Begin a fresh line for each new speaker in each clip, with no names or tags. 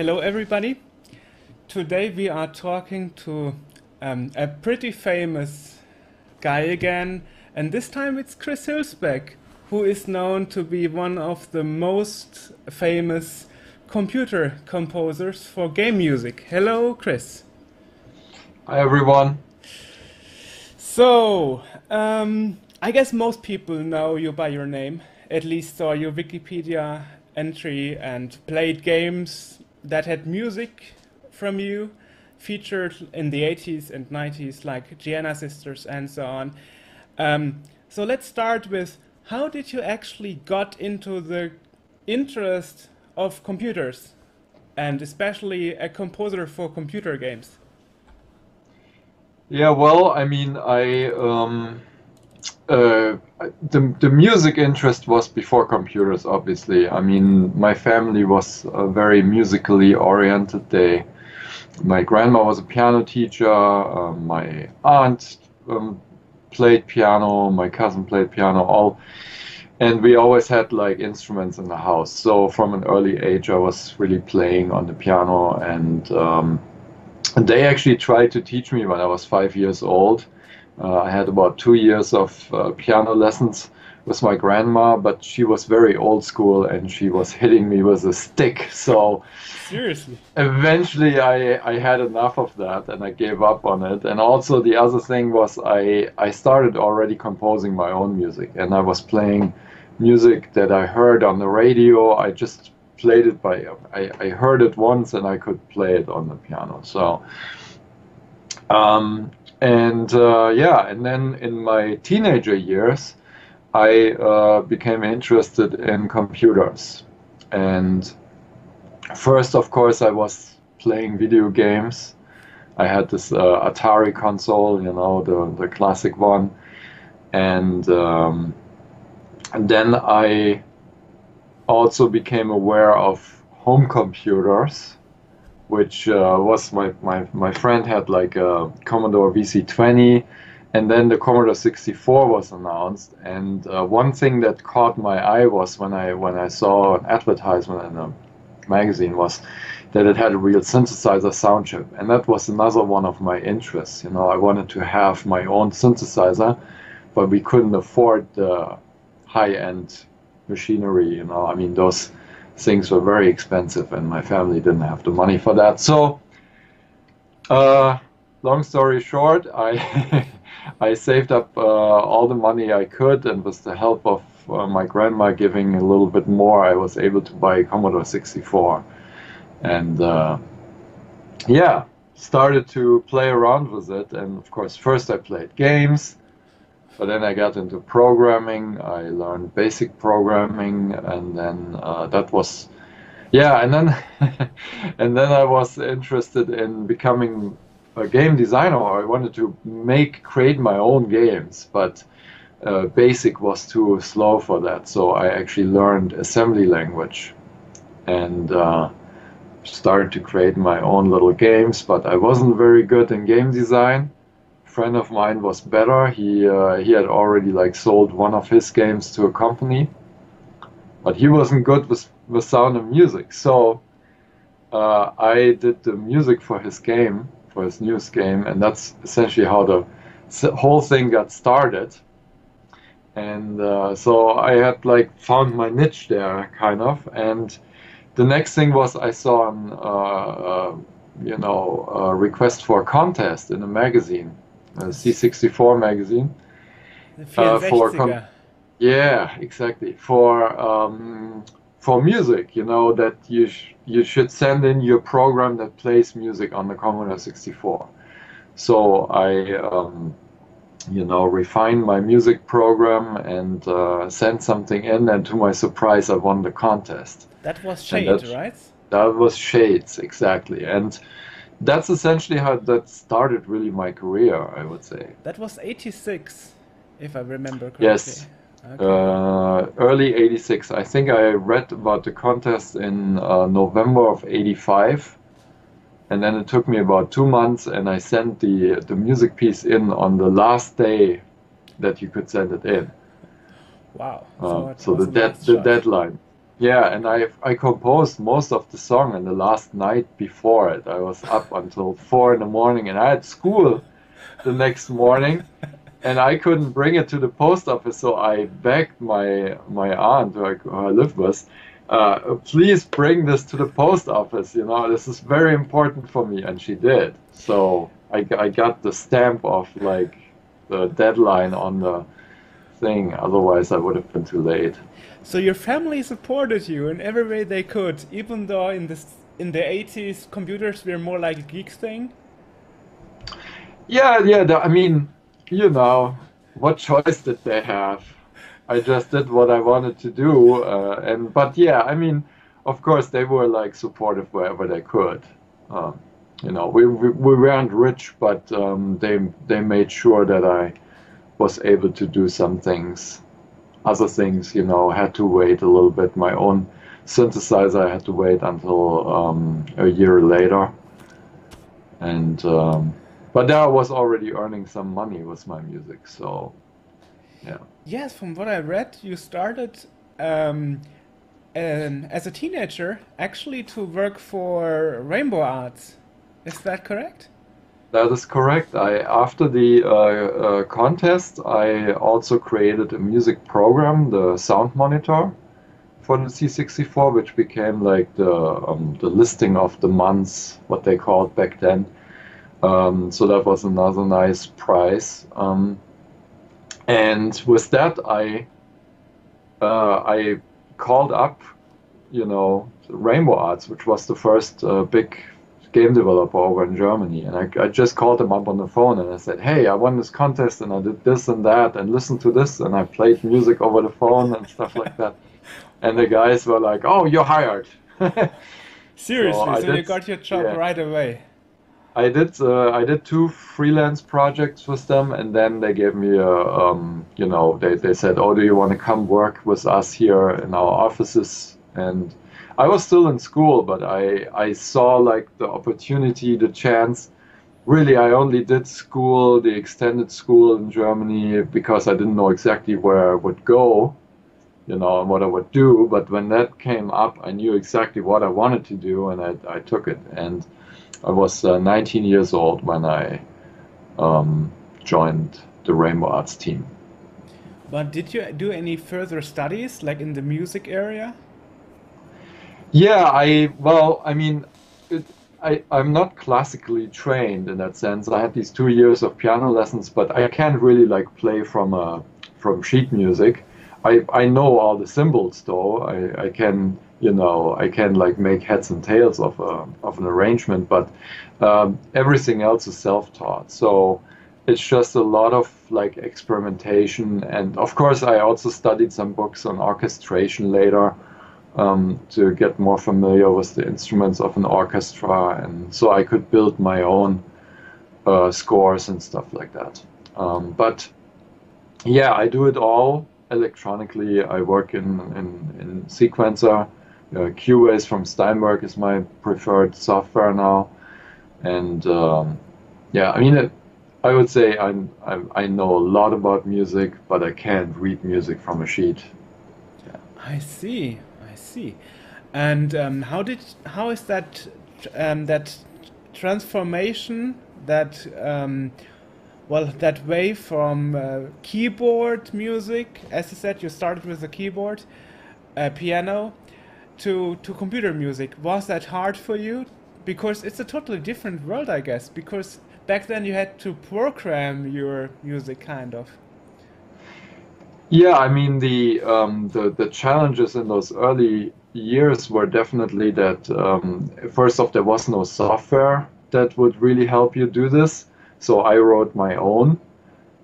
Hello, everybody. Today we are talking to a pretty famous guy again, and this time it's Chris Huelsbeck, who is known to be one of the most famous computer composers for game music. Hello, Chris.
Hi everyone.
So, I guess most people know you by your name, at least saw your Wikipedia entry and played games that had music from you, featured in the 80s and 90s, like Giana Sisters and so on. So let's start with, how did you actually got into the interest of computers, and especially a composer for computer games?
Yeah, well, I mean, uh, the music interest was before computers, obviously. I mean, my family was very musically oriented. My grandma was a piano teacher. My aunt played piano. My cousin played piano. And we always had like instruments in the house. So from an early age, I was really playing on the piano, and they actually tried to teach me when I was 5 years old. I had about 2 years of piano lessons with my grandma, but she was very old school and she was hitting me with a stick. So
Seriously?
eventually I had enough of that and I gave up on it. And also the other thing was I started already composing my own music, and I was playing music that I heard on the radio. I just played it I heard it once and I could play it on the piano. So yeah, and then in my teenager years, I became interested in computers. And first, of course, I was playing video games. I had this Atari console, you know, the classic one. And then I also became aware of home computers, which was my friend had like a Commodore VC20, and then the Commodore 64 was announced. And one thing that caught my eye was when I saw an advertisement in a magazine was that it had a real synthesizer sound chip, and that was another one of my interests. You know, I wanted to have my own synthesizer, but we couldn't afford the high-end machinery. You know, I mean, those things were very expensive and my family didn't have the money for that. So long story short, I I saved up all the money I could, and with the help of my grandma giving a little bit more, I was able to buy a Commodore 64. And yeah, started to play around with it. And of course, first I played games, but then I got into programming. I learned basic programming, and then that was, yeah, and then and then I was interested in becoming a game designer. I wanted to create my own games, but basic was too slow for that. So I actually learned assembly language and started to create my own little games, but I wasn't very good in game design. Friend of mine was better. He had already like sold one of his games to a company, but he wasn't good with sound and music. So I did the music for his game, for his newest game, and that's essentially how the whole thing got started. And so I had like found my niche there, kind of. And the next thing was I saw an a request for a contest in a magazine, a C64 magazine,
The
for
64er.
yeah, exactly, for music. You know that you should send in your program that plays music on the Commodore 64. So I refined my music program and sent something in, and to my surprise, I won the contest.
That was
And
Shade, right?
that was Shades, exactly. And that's essentially how that started really my career, I would say.
That was 86, if I remember correctly.
Yes,
Okay.
early 86. I think I read about the contest in November of 85. And then it took me about 2 months, and I sent the music piece in on the last day that you could send it in.
Wow. So it
So
was
the
a last
the
shot.
deadline. Yeah, and I composed most of the song in the last night before it. I was up until 4 in the morning, and I had school the next morning, and I couldn't bring it to the post office, so I begged my aunt, who I lived with, please bring this to the post office. You know, this is very important for me, and she did. So I got the stamp of like the deadline on the thing. Otherwise, I would have been too late.
So your family supported you in every way they could, even though in the 80s computers were more like a geek thing.
Yeah, yeah. I mean, you know, what choice did they have? I just did what I wanted to do, and but yeah, I mean, of course, they were like supportive wherever they could. Um, you know, we weren't rich, but they made sure that I was able to do some things. Other things, you know, had to wait a little bit. My own synthesizer I had to wait until a year later, and but there I was already earning some money with my music, so yeah.
Yes, from what I read, you started um, as a teenager actually to work for Rainbow Arts. Is that correct?
That is correct. After the contest, I also created a music program, the Sound Monitor, for the C64, which became like the listing of the months, what they called back then. So that was another nice prize. And with that, I called up, you know, Rainbow Arts, which was the first big game developer over in Germany. And I just called them up on the phone and I said, hey, I won this contest and I did this and that and listened to this and I played music over the phone and stuff like that. And the guys were like, oh, you're hired. So
Seriously,
I
so you
did,
got your job
yeah.
right away.
I did two freelance projects with them, and then they gave me you know, they said, "Oh, do you want to come work with us here in our offices?" And I was still in school, but I saw like the opportunity, the chance. Really, I only did school, the extended school in Germany, because I didn't know exactly where I would go, you know, and what I would do. But when that came up, I knew exactly what I wanted to do, and I took it. And I was 19 years old when I joined the Rainbow Arts team.
But did you do any further studies, like in the music area?
Yeah, well, I mean, it, I'm not classically trained in that sense. I had these 2 years of piano lessons, but I can't really like play from sheet music. I know all the symbols though. I can, you know, I can like make heads and tails of an arrangement, but everything else is self-taught. So it's just a lot of like experimentation, and of course, I also studied some books on orchestration later to get more familiar with the instruments of an orchestra, and so I could build my own scores and stuff like that. But yeah, I do it all electronically. I work in Sequencer. Cubase from Steinberg is my preferred software now, and yeah, I mean, I would say I know a lot about music, but I can't read music from a sheet. Yeah.
I see, I see. And how is that that transformation that well that way from keyboard music, as you said, you started with the keyboard, piano, to computer music. Was that hard for you? Because it's a totally different world, I guess. Because back then you had to program your music, kind of.
Yeah, I mean the challenges in those early years were definitely that first off there was no software that would really help you do this, so I wrote my own.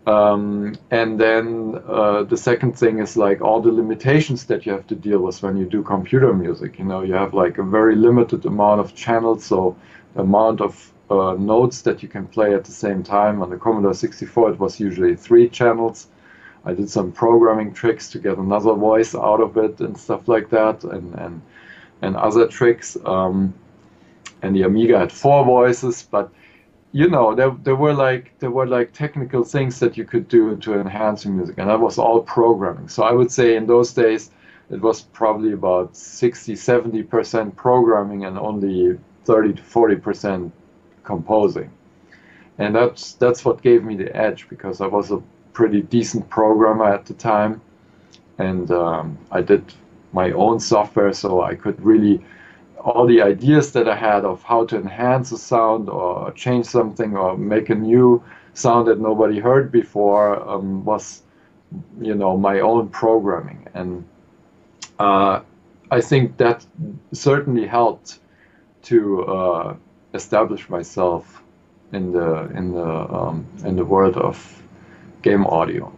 And then the second thing is like all the limitations that you have to deal with when you do computer music. You know, you have like a very limited amount of channels, so the amount of notes that you can play at the same time. On the Commodore 64, it was usually 3 channels. I did some programming tricks to get another voice out of it and stuff like that, and other tricks. And the Amiga had 4 voices, but you know, there were like technical things that you could do to enhance your music, and that was all programming. So I would say in those days, it was probably about 60-70% programming and only 30 to 40% composing. And that's what gave me the edge, because I was a pretty decent programmer at the time, and I did my own software, so I could really, all the ideas that I had of how to enhance a sound or change something or make a new sound that nobody heard before, was, my own programming. And I think that certainly helped to establish myself in the world of game audio.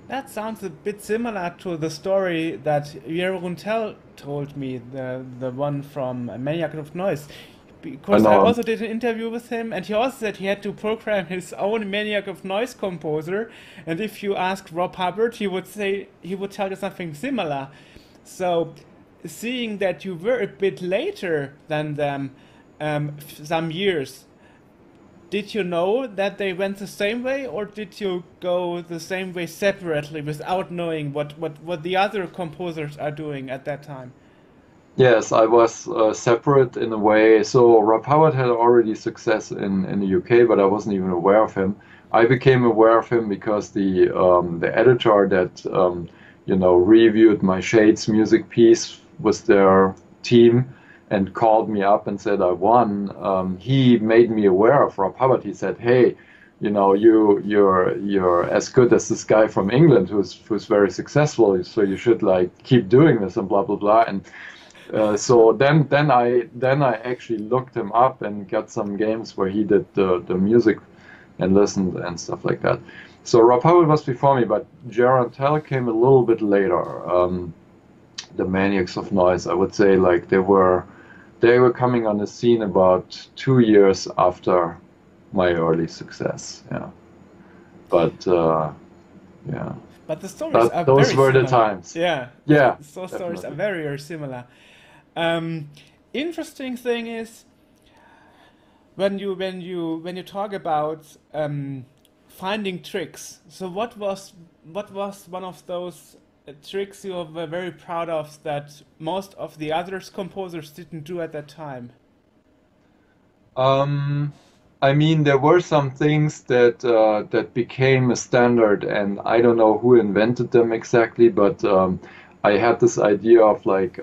That sounds a bit similar to the story that Jeroen told me, the one from Maniac of Noise.
I
Because I
know.
also did an interview with him, and he also said he had to program his own Maniac of Noise composer. And if you asked Rob Hubbard, he would tell you something similar. So, seeing that you were a bit later than them, some years, did you know that they went the same way, or did you go the same way separately without knowing what the other composers are doing at that time?
Yes, I was separate in a way. So Rob Howard had already success in the UK, but I wasn't even aware of him. I became aware of him because the editor that reviewed my Shades music piece was their team and called me up and said I won. He made me aware of Rob Hubbard. He said, "Hey, you're as good as this guy from England who's very successful. So you should like keep doing this and blah blah blah." And so then I actually looked him up and got some games where he did the music and listened and stuff like that. So Rob Howard was before me, but Jaron Tell came a little bit later. The Maniacs of Noise, I would say, like they were coming on the scene about 2 years after my early success. Yeah, but yeah,
But the stories are
those
very
were the
similar.
times.
Yeah,
Yeah,
those stories are
definitely.
very, very similar. Um, Interesting thing is when you talk about finding tricks. So what was one of those tricks you were very proud of that most of the other composers didn't do at that time?
Um, I mean, there were some things that became a standard, and I don't know who invented them exactly, but I had this idea of like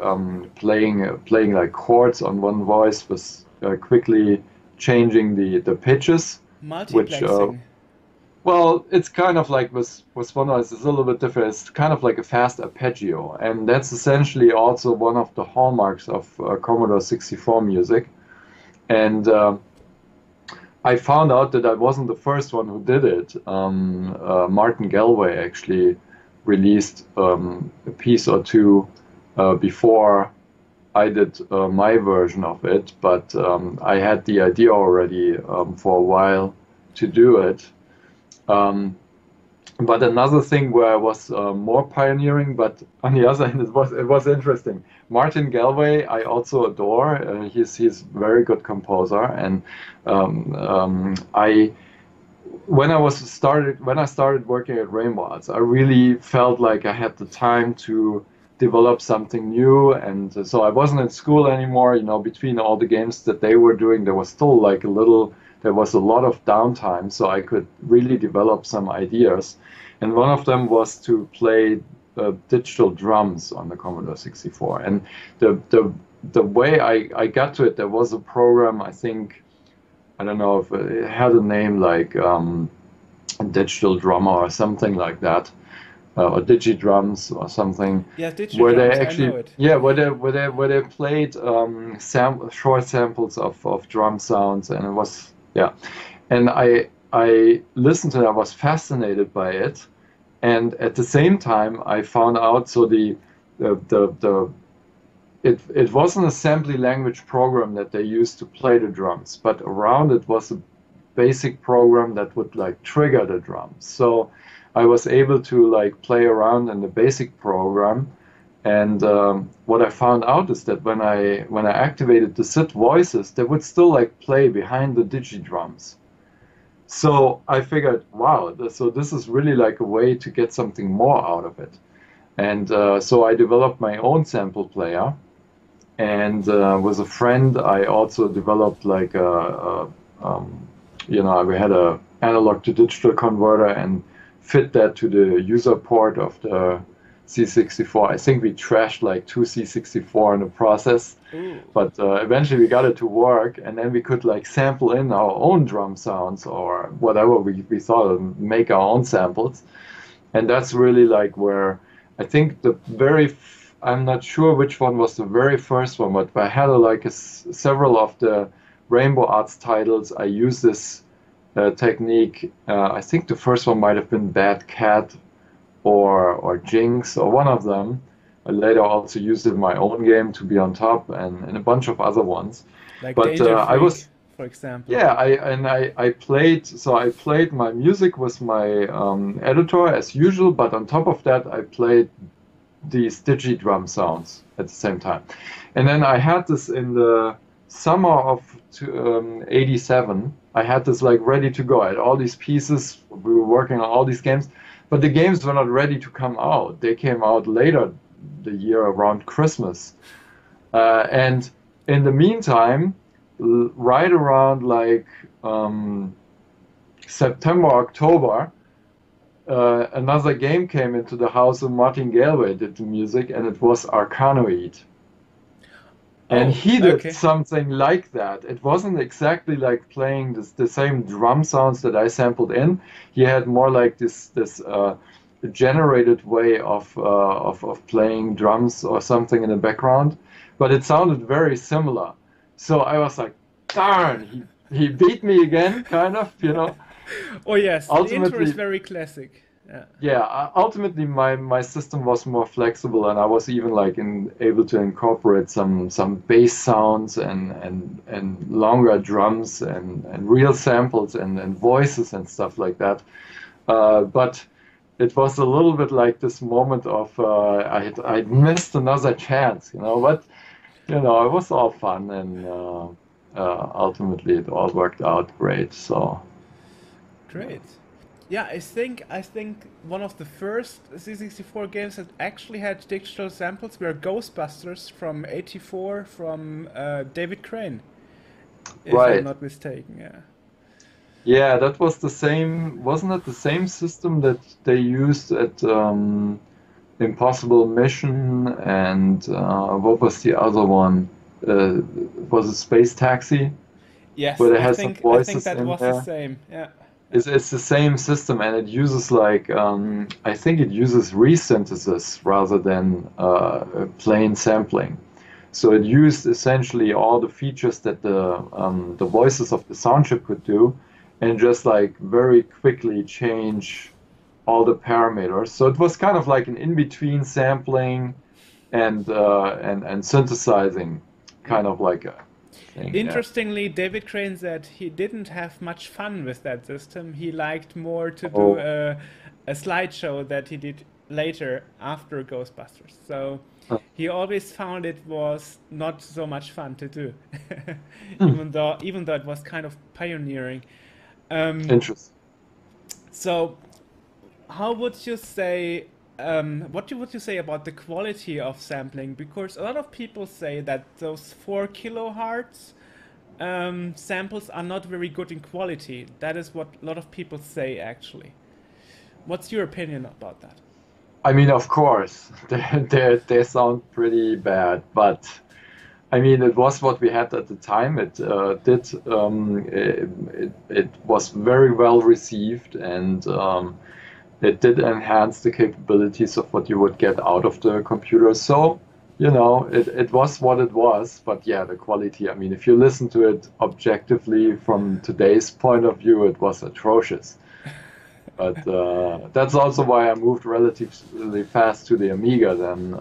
playing like chords on one voice was quickly changing the pitches, which
Multiplexing.
well, it's kind of like with one voice, it's a little bit different. It's kind of like a fast arpeggio, and that's essentially also one of the hallmarks of Commodore 64 music. And I found out that I wasn't the first one who did it. Martin Galway actually released a piece or two before I did my version of it, but I had the idea already for a while to do it. Um, but another thing where I was more pioneering, but on the other hand, it was interesting. Martin Galway, I also adore. He's a very good composer, and I when I started working at Rainbows, I really felt like I had the time to develop something new, and so I wasn't in school anymore. Between all the games that they were doing, there was a lot of downtime, so I could really develop some ideas. And one of them was to play digital drums on the Commodore 64. And the way I got to it, there was a program, I think, I don't know if it had a name like Digital Drummer or something like that, or Digidrums or something,
Yeah, digital
where they
drums, I know
actually,
it.
yeah, where they played short samples of drum sounds, and it was, yeah, and I listened to it, I was fascinated by it, and at the same time I found out, so the it was an assembly language program that they used to play the drums, but around it was a basic program that would like trigger the drums. So I was able to like play around in the basic program, and what I found out is that when I activated the SID voices, they would still like play behind the digi drums. So I figured, wow, so this is really like a way to get something more out of it. And so I developed my own sample player. And with a friend, I also developed like we had a analog to digital converter and fit that to the user port of the C64. I think we trashed like two C64 in the process,
Ooh.
but eventually we got it to work, and then we could like sample in our own drum sounds or whatever we thought and make our own samples. And that's really like where I think I'm not sure which one was the very first one, but I had several of the Rainbow Arts titles. I used this technique. I think the first one might have been Bad Cat or Jinx or one of them. I later also used it in my own game to be on top and a bunch of other ones.
Like
But
Danger
I
Freak,
was
for example.
yeah, I played, so I played my music with my editor as usual, but on top of that, I played these digi drum sounds at the same time. And then I had this in the summer of 87. I had this like ready to go. I had all these pieces. We were working on all these games, but the games were not ready to come out. They came out later the year around Christmas. And in the meantime, right around like September, October, another game came into the house and Martin Galway did the music, and it was Arcanoid. And
Oh,
he did
okay.
something like that. It wasn't exactly like playing the same drum sounds that I sampled in. He had more like this generated way of playing drums or something in the background, but it sounded very similar. So I was like, darn, he beat me again, kind of, you know.
Oh yes, the intro is
Ultimately,
very classic. Yeah.
yeah, ultimately my system was more flexible, and I was even like able to incorporate some bass sounds and longer drums and real samples and voices and stuff like that. But it was a little bit like this moment of I'd missed another chance, you know. But you know, it was all fun, and ultimately it all worked out great. So
Great. Yeah, I think one of the first C64 games that actually had digital samples were Ghostbusters from '84 from David Crane, if I'm
right.
not mistaken. Yeah.
Yeah, that was the same, wasn't it the same system that they used at Impossible Mission and what was the other one? Was it Space Taxi, where
Yes,
they
I
had some
think I think
voices
that
in
was the
there?
same. Yeah. Yeah.
It's the same system, and it uses like I think it uses resynthesis rather than plain sampling. So it used essentially all the features that the voices of the sound chip could do, and just like very quickly change all the parameters. So it was kind of like an in-between sampling and synthesizing,
Yeah.
kind of like a thing. Yeah.
Interestingly, David Crane said he didn't have much fun with that system. He liked more to do
Oh,
a slideshow that he did later after Ghostbusters. So
uh,
he always found it was not so much fun to do,
hmm,
even though it was kind of pioneering. Um,
interesting.
so how would you say would you say about the quality of sampling? Because a lot of people say that those 4 kilohertz samples are not very good in quality. That is what a lot of people say, actually. What's your opinion about that?
I mean, of course, they sound pretty bad, but I mean, it was what we had at the time. It was very well received, and it did enhance the capabilities of what you would get out of the computer. So, you know, it was what it was. But yeah, the quality, I mean, if you listen to it objectively from today's point of view, it was atrocious. But that's also why I moved relatively fast to the Amiga then.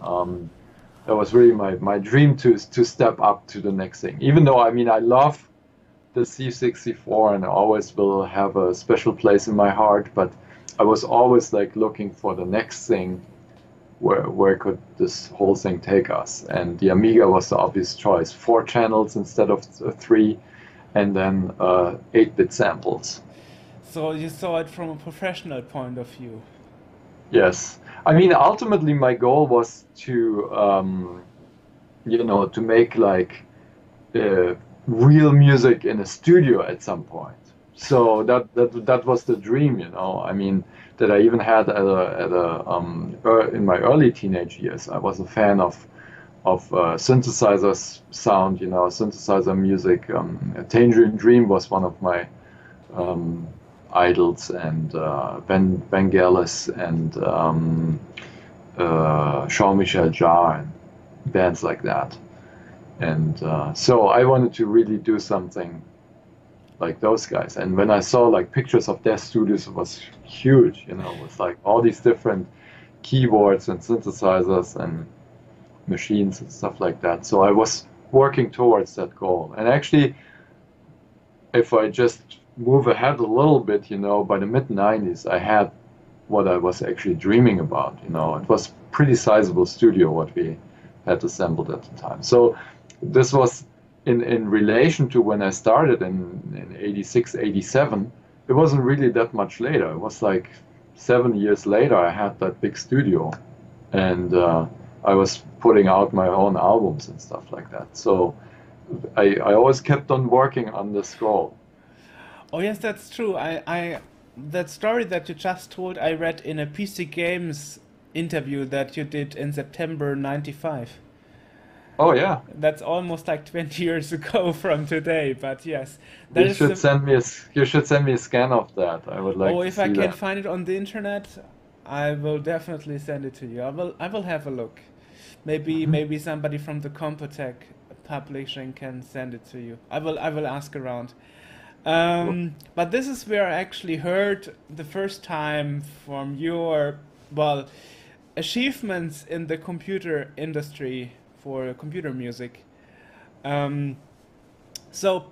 That was really my dream to step up to the next thing. Even though, I mean, I love the C64 and I always will have a special place in my heart, but I was always like looking for the next thing. Where could this whole thing take us? And the Amiga was the obvious choice. 4 channels instead of three, and then 8-bit samples.
So you saw it from a professional point of view.
Yes. I mean, ultimately, my goal was to, to make like uh, real music in a studio at some point. So that was the dream, you know. I mean, that I even had in my early teenage years. I was a fan of synthesizers sound, you know, synthesizer music. Tangerine Dream was one of my um, idols, and Vangelis and Jean-Michel Jarre and bands like that. And so I wanted to really do something like those guys. And when I saw like pictures of their studios, it was huge, you know, with like all these different keyboards and synthesizers and machines and stuff like that. So I was working towards that goal. And actually, if I just move ahead a little bit, you know, by the mid 90s, I had what I was actually dreaming about. You know, it was pretty sizable studio what we had assembled at the time. So this was in relation to when I started in 86, 87, it wasn't really that much later. It was like 7 years later I had that big studio, and I was putting out my own albums and stuff like that. So I always kept on working on this goal.
Oh yes, that's true. That story that you just told, I read in a PC Games interview that you did in September '95.
Oh yeah,
That's almost like 20 years ago from today, but yes, that is the.
you should send me a scan of that. I would like
Oh,
to
if I
see
can
that.
find it on the internet, I will definitely send it to you. I will have a look.
Hmm.
Maybe somebody from the Compotech publishing can send it to you. I will ask around.
Cool.
But this is where I actually heard the first time from your, well, achievements in the computer industry for computer music. Um, so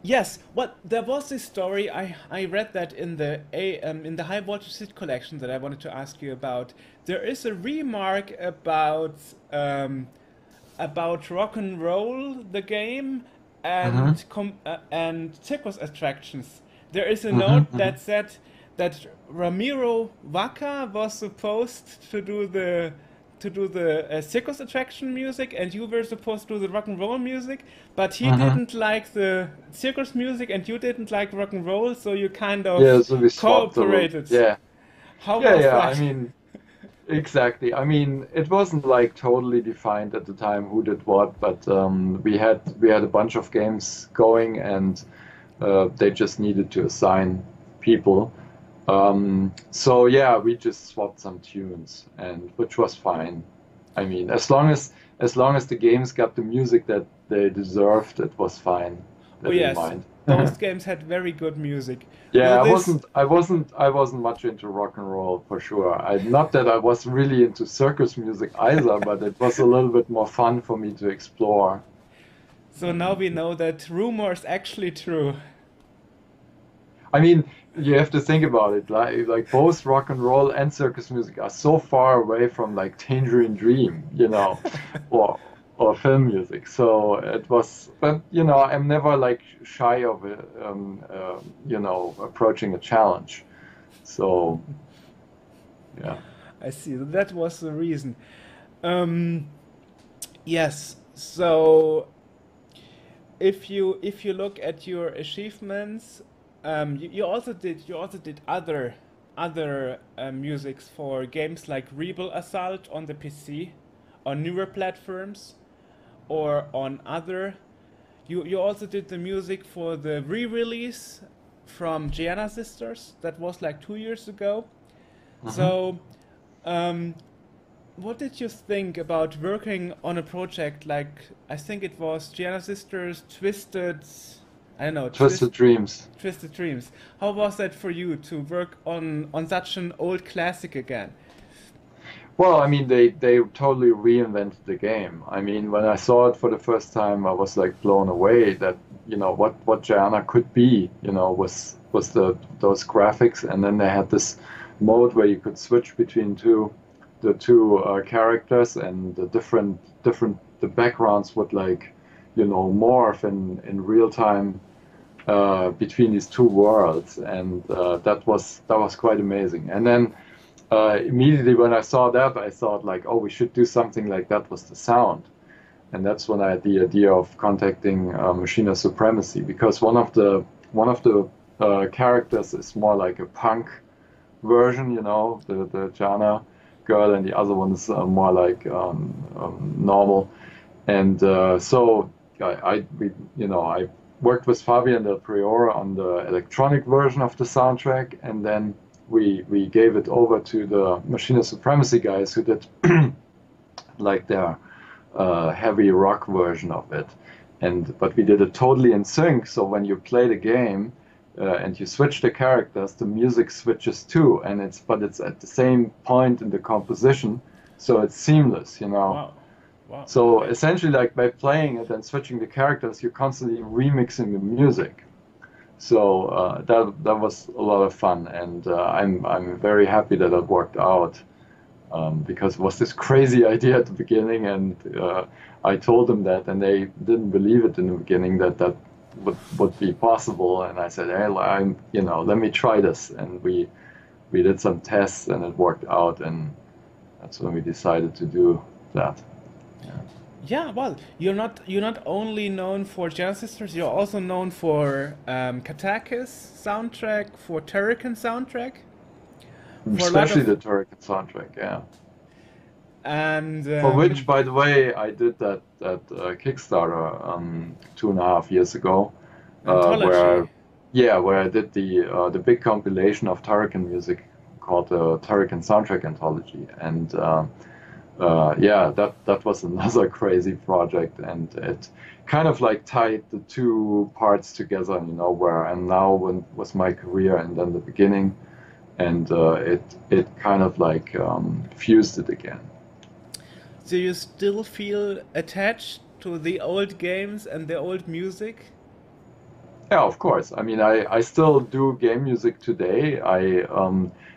yes, what there was this story. I read that in the High Voltage Hit collection that I wanted to ask you about. There is a remark about rock and roll, the game,
Hmm.
and circus attractions. There is a
Hmm.
note
Hmm.
that said that Ramiro Vaca was supposed to do the circus attraction music, and you were supposed to do the rock and roll music, but he
Hmm.
didn't like the circus music, and you didn't like rock and roll, so you kind
Yeah,
of
so we swapped a little.
cooperated.
Yeah,
How
yeah,
was
yeah. I
that?
mean, exactly. I mean, it wasn't like totally defined at the time who did what, but we had a bunch of games going, and they just needed to assign people. So yeah, we just swapped some tunes, and which was fine. I mean, as long as the games got the music that they deserved, it was fine.
Oh
They didn't
yes,
mind.
those games had very good music.
Yeah,
Will
I
this
wasn't, I wasn't, I wasn't much into rock and roll for sure. Not that I was really into circus music either, but it was a little bit more fun for me to explore.
So now we know that rumor is actually true.
I mean, you have to think about it. Like both rock and roll and circus music are so far away from like Tangerine Dream, or film music. So it was, but I'm never like shy of it, approaching a challenge. So yeah.
I see. That was the reason. Um, yes. So if you look at your achievements, you also did other musics for games like Rebel Assault on the PC, on newer platforms, or on other. You also did the music for the re-release from Giana Sisters that was like 2 years ago.
Hmm.
So, um, what did you think about working on a project like, I think it was Giana Sisters Twisted, I don't know,
Twisted Dreams.
Twisted Dreams. How was that for you to work on such an old classic again?
Well, I mean, they totally reinvented the game. I mean, when I saw it for the first time, I was like blown away that what Gianna could be. Was those graphics, and then they had this mode where you could switch between the two characters, and the backgrounds would like morph in real time between these two worlds, and that was quite amazing. And then immediately when I saw that, I thought like, oh, we should do something like that with the sound. And that's when I had the idea of contacting Machina Supremacy, because one of the characters is more like a punk version, you know, the Giana girl, and the other one is more like normal. And so I worked with Fabian Del Priore on the electronic version of the soundtrack, and then we gave it over to the Machina Supremacy guys who did like their heavy rock version of it. But we did it totally in sync. So when you play the game and you switch the characters, the music switches too, and it's at the same point in the composition, so it's seamless, you know.
Wow. Wow.
So
Okay.
essentially, like by playing it and switching the characters, you're constantly remixing the music. So that was a lot of fun, and I'm very happy that it worked out, because it was this crazy idea at the beginning, and I told them that, and they didn't believe it in the beginning that that would be possible. And I said, hey, let me try this, and we did some tests, and it worked out, and that's when we decided to do that. Yeah.
Yeah, well, you're not only known for Giana Sisters, you're also known for Katakis soundtrack, for Turrican soundtrack, for a lot
Especially
of
the Turrican soundtrack, yeah.
and
For which, by the way, I did that Kickstarter 2.5 years ago,
anthology.
where I did the big compilation of Turrican music called the Turrican Soundtrack Anthology, and yeah, that was another crazy project, and it kind of like tied the two parts together, you know, where I'm now was my career and then the beginning, and it kind of like fused it again.
Do you still feel attached to the old games and the old music?
Yeah, of course. I mean, I still do game music today. I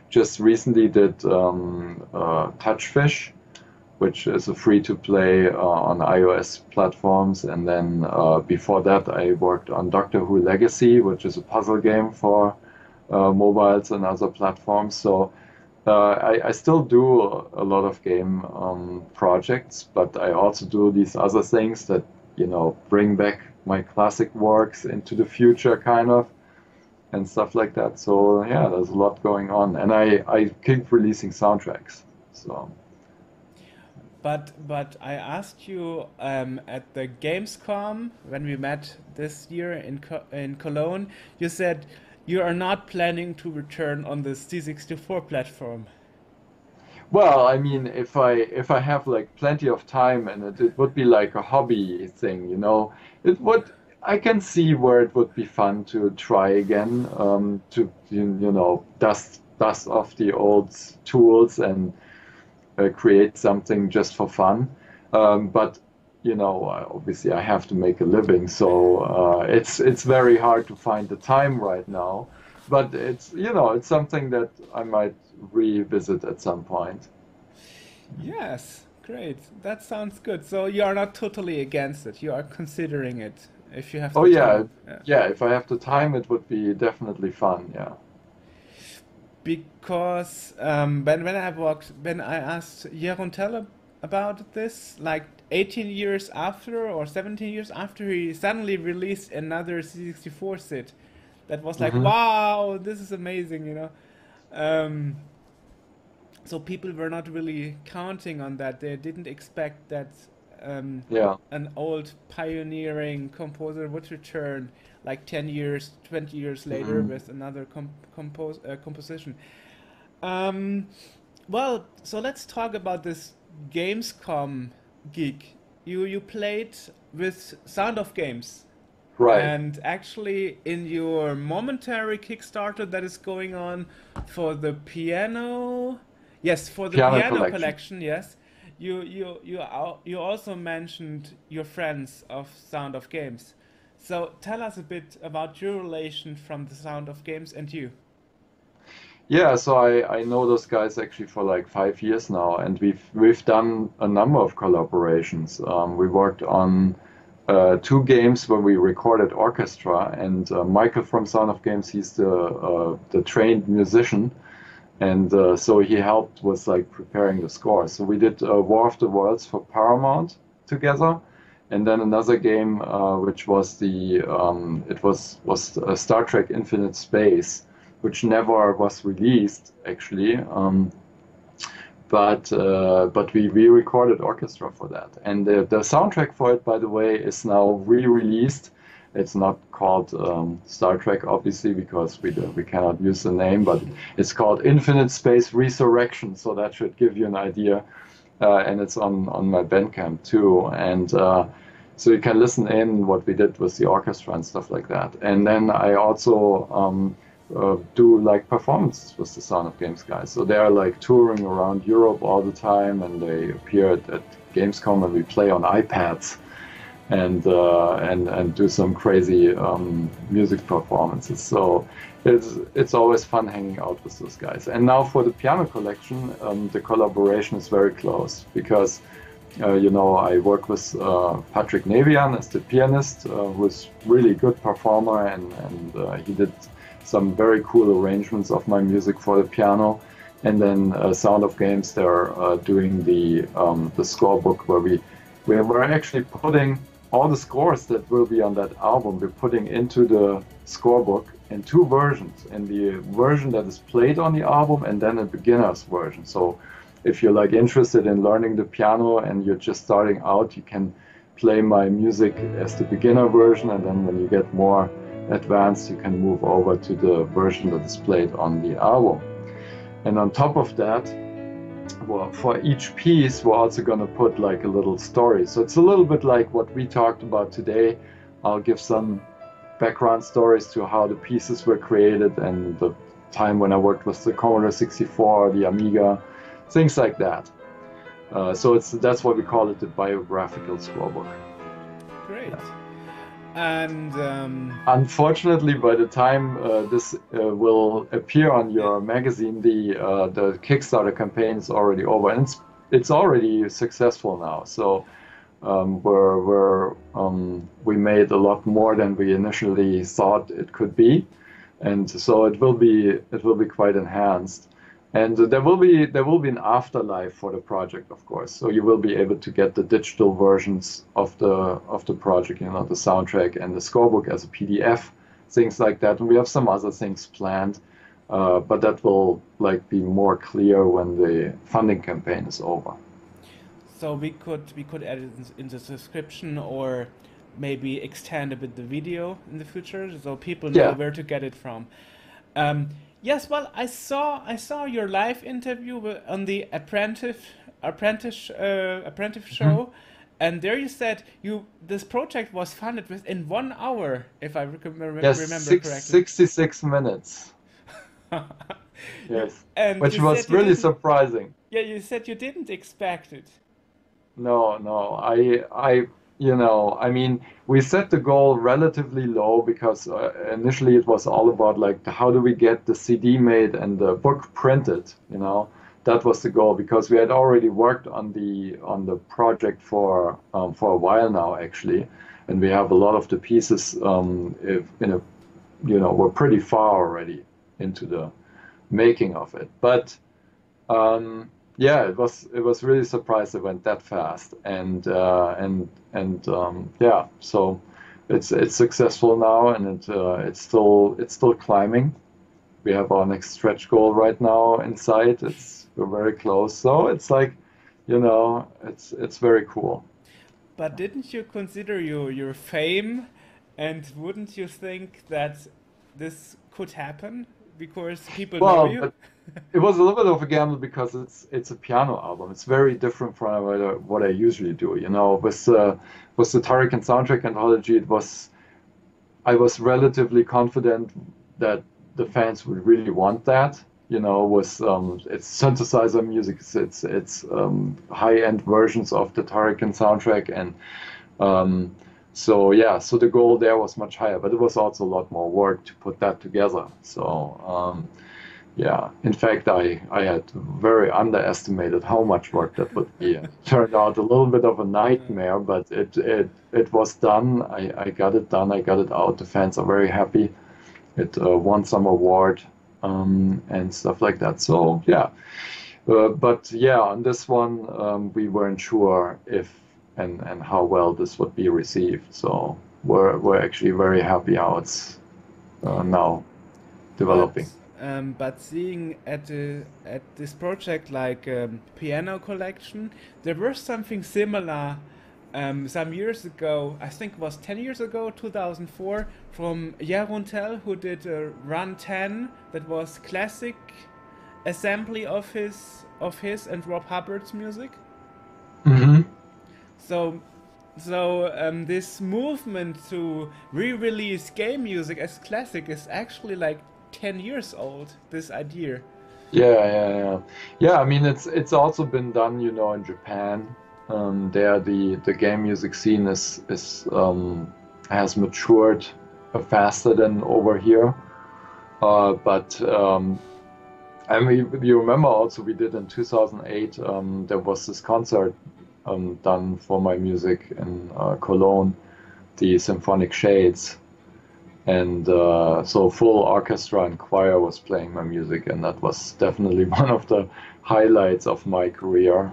just recently did Touchfish, which is a free-to-play on iOS platforms. And then before that, I worked on Doctor Who Legacy, which is a puzzle game for mobiles and other platforms. So I still do a lot of game projects, but I also do these other things that, you know, bring back my classic works into the future, kind of, and stuff like that. So yeah, there's a lot going on, and I keep releasing soundtracks. So.
But I asked you at the Gamescom when we met this year in Cologne. You said you are not planning to return on the C64 platform.
Well, I mean, if I have like plenty of time, and it would be like a hobby thing, you know, it would. I can see where it would be fun to try again, to you know, dust off the old tools and create something just for fun. But you know, obviously I have to make a living, so it's very hard to find the time right now. But it's, you know, it's something that I might revisit at some point.
Yes, great. That sounds good. So you are not totally against it. You are considering it if you have
Oh
the
yeah,
time. Yeah.
yeah. If I have the time, it would be definitely fun. Yeah.
Because when I asked Jeroen Teller about this, like 18 years after or 17 years after, he suddenly released another C64 SID. That was like,
Hmm.
wow, this is amazing, you know. Um, so people were not really counting on that. They didn't expect that um,
Yeah.
an old pioneering composer would return like 10 years, 20 years later
Hmm.
with another composition. Um, well, so let's talk about this Gamescom gig. You played with Sound of Games.
Right.
And actually, in your momentary Kickstarter that is going on for the piano, yes, for the
Piano
piano
collection.
collection, yes, you also mentioned your friends of Sound of Games. So tell us a bit about your relation from the Sound of Games and you.
Yeah, so I know those guys actually for like 5 years now, and we've done a number of collaborations. We worked on two games where we recorded orchestra, and Michael from Sound of Games, he's the trained musician, And so he helped with like preparing the score. So we did War of the Worlds for Paramount together, and then another game which was the it was Star Trek Infinite Space, which never was released actually. But we recorded orchestra for that, and the soundtrack for it, by the way, is now re-released. It's not called Star Trek, obviously, because we cannot use the name, but it's called Infinite Space Resurrection. So that should give you an idea, and it's on my Bandcamp too, and so you can listen in what we did with the orchestra and stuff like that. And then I also do like performances with the Sound of Games guys. So they're like touring around Europe all the time, and they appear at Gamescom, and we play on iPads and do some crazy music performances. So it's always fun hanging out with those guys. And now for the piano collection, the collaboration is very close because you know, I work with Patrick Navian as the pianist, who's really good performer, and he did some very cool arrangements of my music for the piano. And then Sound of Games, they're doing the scorebook where we're actually putting all the scores that will be on that album. We're putting into the scorebook in two versions: in the version that is played on the album, and then a beginner's version. So if you're like interested in learning the piano and you're just starting out, you can play my music as the beginner version, and then when you get more advanced, you can move over to the version that is played on the album. And on top of that, well, for each piece, we're also going to put like a little story. So it's a little bit like what we talked about today. I'll give some background stories to how the pieces were created and the time when I worked with the Commodore 64, the Amiga, things like that. So that's why we call it the biographical scorebook.
Great. And
unfortunately, by the time this will appear on your magazine, the Kickstarter campaign is already over, and it's already successful now. So we made a lot more than we initially thought it could be, and so it will be quite enhanced. And there will be an afterlife for the project, of course. So you will be able to get the digital versions of the project, you know, the soundtrack and the scorebook as a PDF, things like that. And we have some other things planned, but that will like be more clear when the funding campaign is over.
So we could add it in the description, or maybe extend a bit the video in the future, so people know where to get it from. Yes, well, I saw your live interview on the Apprentice show, and there you said this project was funded within 1 hour, if I remember correctly.
66 minutes. Yes,
and
which was really surprising.
Yeah, you said you didn't expect it.
No, you know, I mean, we set the goal relatively low because initially it was all about like how do we get the CD made and the book printed, you know. That was the goal, because we had already worked on the project for a while now actually, and we have a lot of the pieces we're pretty far already into the making of it. But yeah, it was really surprised it went that fast, and yeah, so it's successful now, and it's still climbing. We have our next stretch goal right now in sight. We're very close, so it's like, you know, it's very cool.
But didn't you consider your fame, and wouldn't you think that this could happen because people know you?
But it was a little bit of a gamble because it's a piano album. It's very different from what I usually do. You know, with the Turrican soundtrack anthology, I was relatively confident that the fans would really want that. You know, with it's synthesizer music, it's high-end versions of the Turrican soundtrack, and so yeah, so the goal there was much higher, but it was also a lot more work to put that together. So yeah, in fact, I had very underestimated how much work that would be. It turned out a little bit of a nightmare, but it was done. I got it done. I got it out. The fans are very happy. It won some award, and stuff like that. So yeah, but yeah, on this one, we weren't sure if and how well this would be received. So we're actually very happy how it's now developing.
But seeing at this project like piano collection, there was something similar some years ago. I think it was 10 years ago, 2004, from Jarontel, who did Run 10, that was classic assembly of his and Rob Hubbard's music.
Hmm.
So this movement to re-release game music as classic is actually like 10 years old, this idea.
Yeah. I mean, it's also been done, in Japan. There, the game music scene is has matured faster than over here. But I mean, you remember also we did in 2008. There was this concert done for my music in Cologne, the Symphonic Shades. And so full orchestra and choir was playing my music, and that was definitely one of the highlights of my career.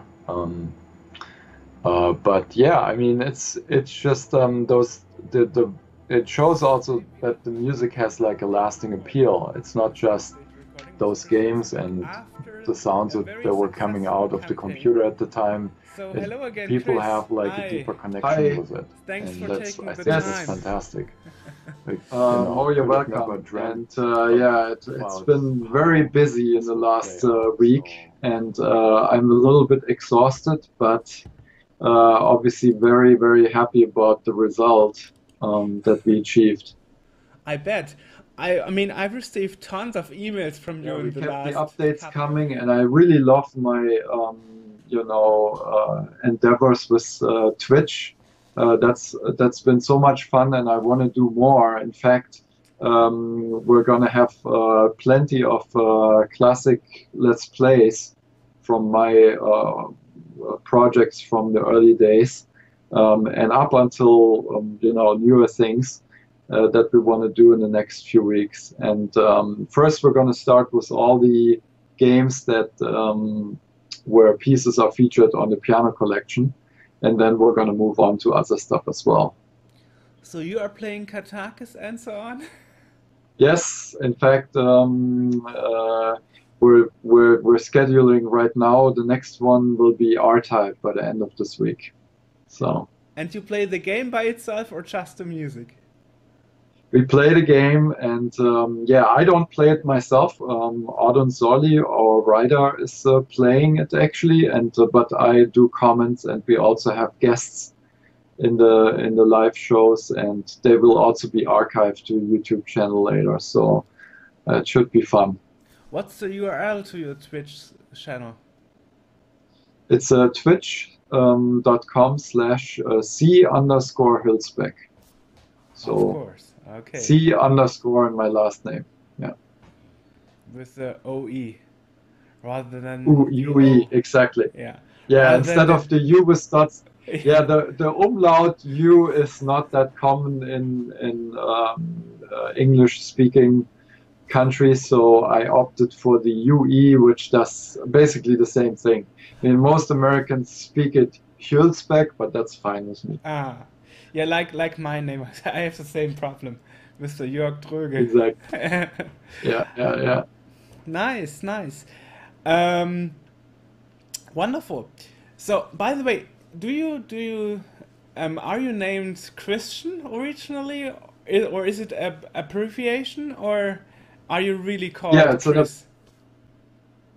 But yeah, I mean, it's just the it shows also that the music has like a lasting appeal. It's not just those games and the sounds that were coming out of the computer at the time.
So
It,
hello again,
people
Chris.
have like a
Hi.
deeper connection
Hi.
with it,
Thanks
and
for
that's
taking
I
the
think that's
time.
fantastic. Like,
Oh, you're
could have never
welcome.
dreamt
And yeah, it's
about
been very
how
busy in
this
the
would play
last
out.
week,
So
and I'm a little bit exhausted, but obviously very, very happy about the result that we achieved.
I bet. I mean, I've received tons of emails from
Yeah,
you
we
in the
kept the
last
updates
couple of
coming,
weeks.
and I really love my, endeavors with Twitch. That's been so much fun, and I want to do more. In fact, we're gonna have plenty of classic Let's Plays from my projects from the early days, and up until newer things that we want to do in the next few weeks. And first, we're going to start with all the games that where pieces are featured on the piano collection, and then we're going to move on to other stuff as well.
So you are playing Katakis and so on?
Yes, in fact, we're scheduling right now. The next one will be R-Type by the end of this week. So
And you play the game by itself or just the music?
we play the game, and yeah, I don't play it myself. Adon Zoli, our writer, is playing it actually, and but I do comments, and we also have guests in the live shows, and they will also be archived to a YouTube channel later. So it should be fun.
What's the URL to your Twitch channel?
It's twitch.com/c_Huelsbeck.
Of
So
course. Okay.
C underscore in my last name. Yeah.
With the OE rather than the
UE,
O.
exactly.
Yeah.
Yeah,
Rather than
instead of the U with dots. Yeah, the umlaut U is not that common in English speaking countries, so I opted for the UE, which does basically the same thing. I mean, most Americans speak it Huelsbeck, but that's fine with me.
Ah. Yeah, like my name. I have the same problem. Mr. Joerg Droege.
Exactly. Yeah.
Nice, nice. Um, Wonderful. So, by the way, are you named Christian originally, or is it a abbreviation, or are you really
Yeah,
called
it's an
Chris?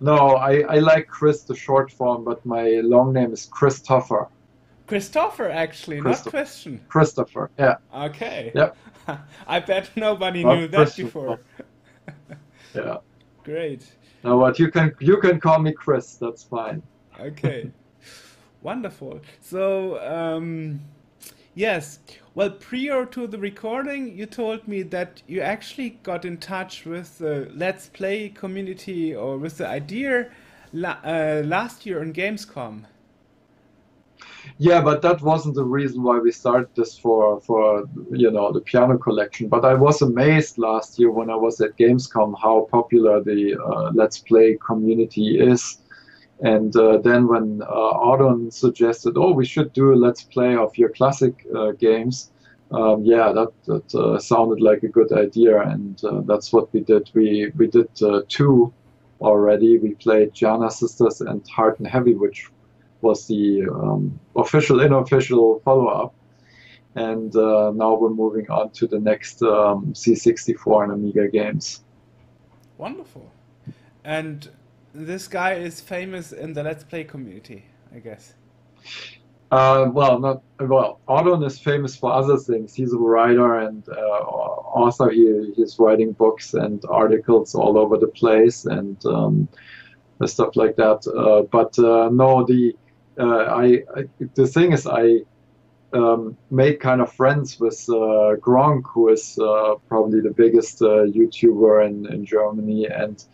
no, I like Chris, the short form, but my long name is Christopher.
Christopher, actually, not
Christopher.
Christian.
Christopher. Yeah.
Okay.
Yep.
I bet nobody
Not
knew that
Christian.
before.
Yeah.
Great.
No, but you can call me Chris. That's fine.
Okay. Wonderful. So, yes. Well, prior to the recording, you told me that you actually got in touch with the Let's Play community or with the idea last year on Gamescom.
Yeah, but that wasn't the reason why we started this for the piano collection. But I was amazed last year when I was at Gamescom how popular the Let's Play community is. And then when Audon suggested, oh, we should do a Let's Play of your classic games, yeah, that sounded like a good idea, and that's what we did. We did two already. We played Giana Sisters and Hard and Heavy, which was the official, unofficial follow-up. And now we're moving on to the next C64 and Amiga games.
Wonderful. And this guy is famous in the Let's Play community, I guess.
Well, not well. Audon is famous for other things. He's a writer and author. He's writing books and articles all over the place and stuff like that. But no, the thing is, I made kind of friends with Gronk, who is probably the biggest YouTuber in Germany, and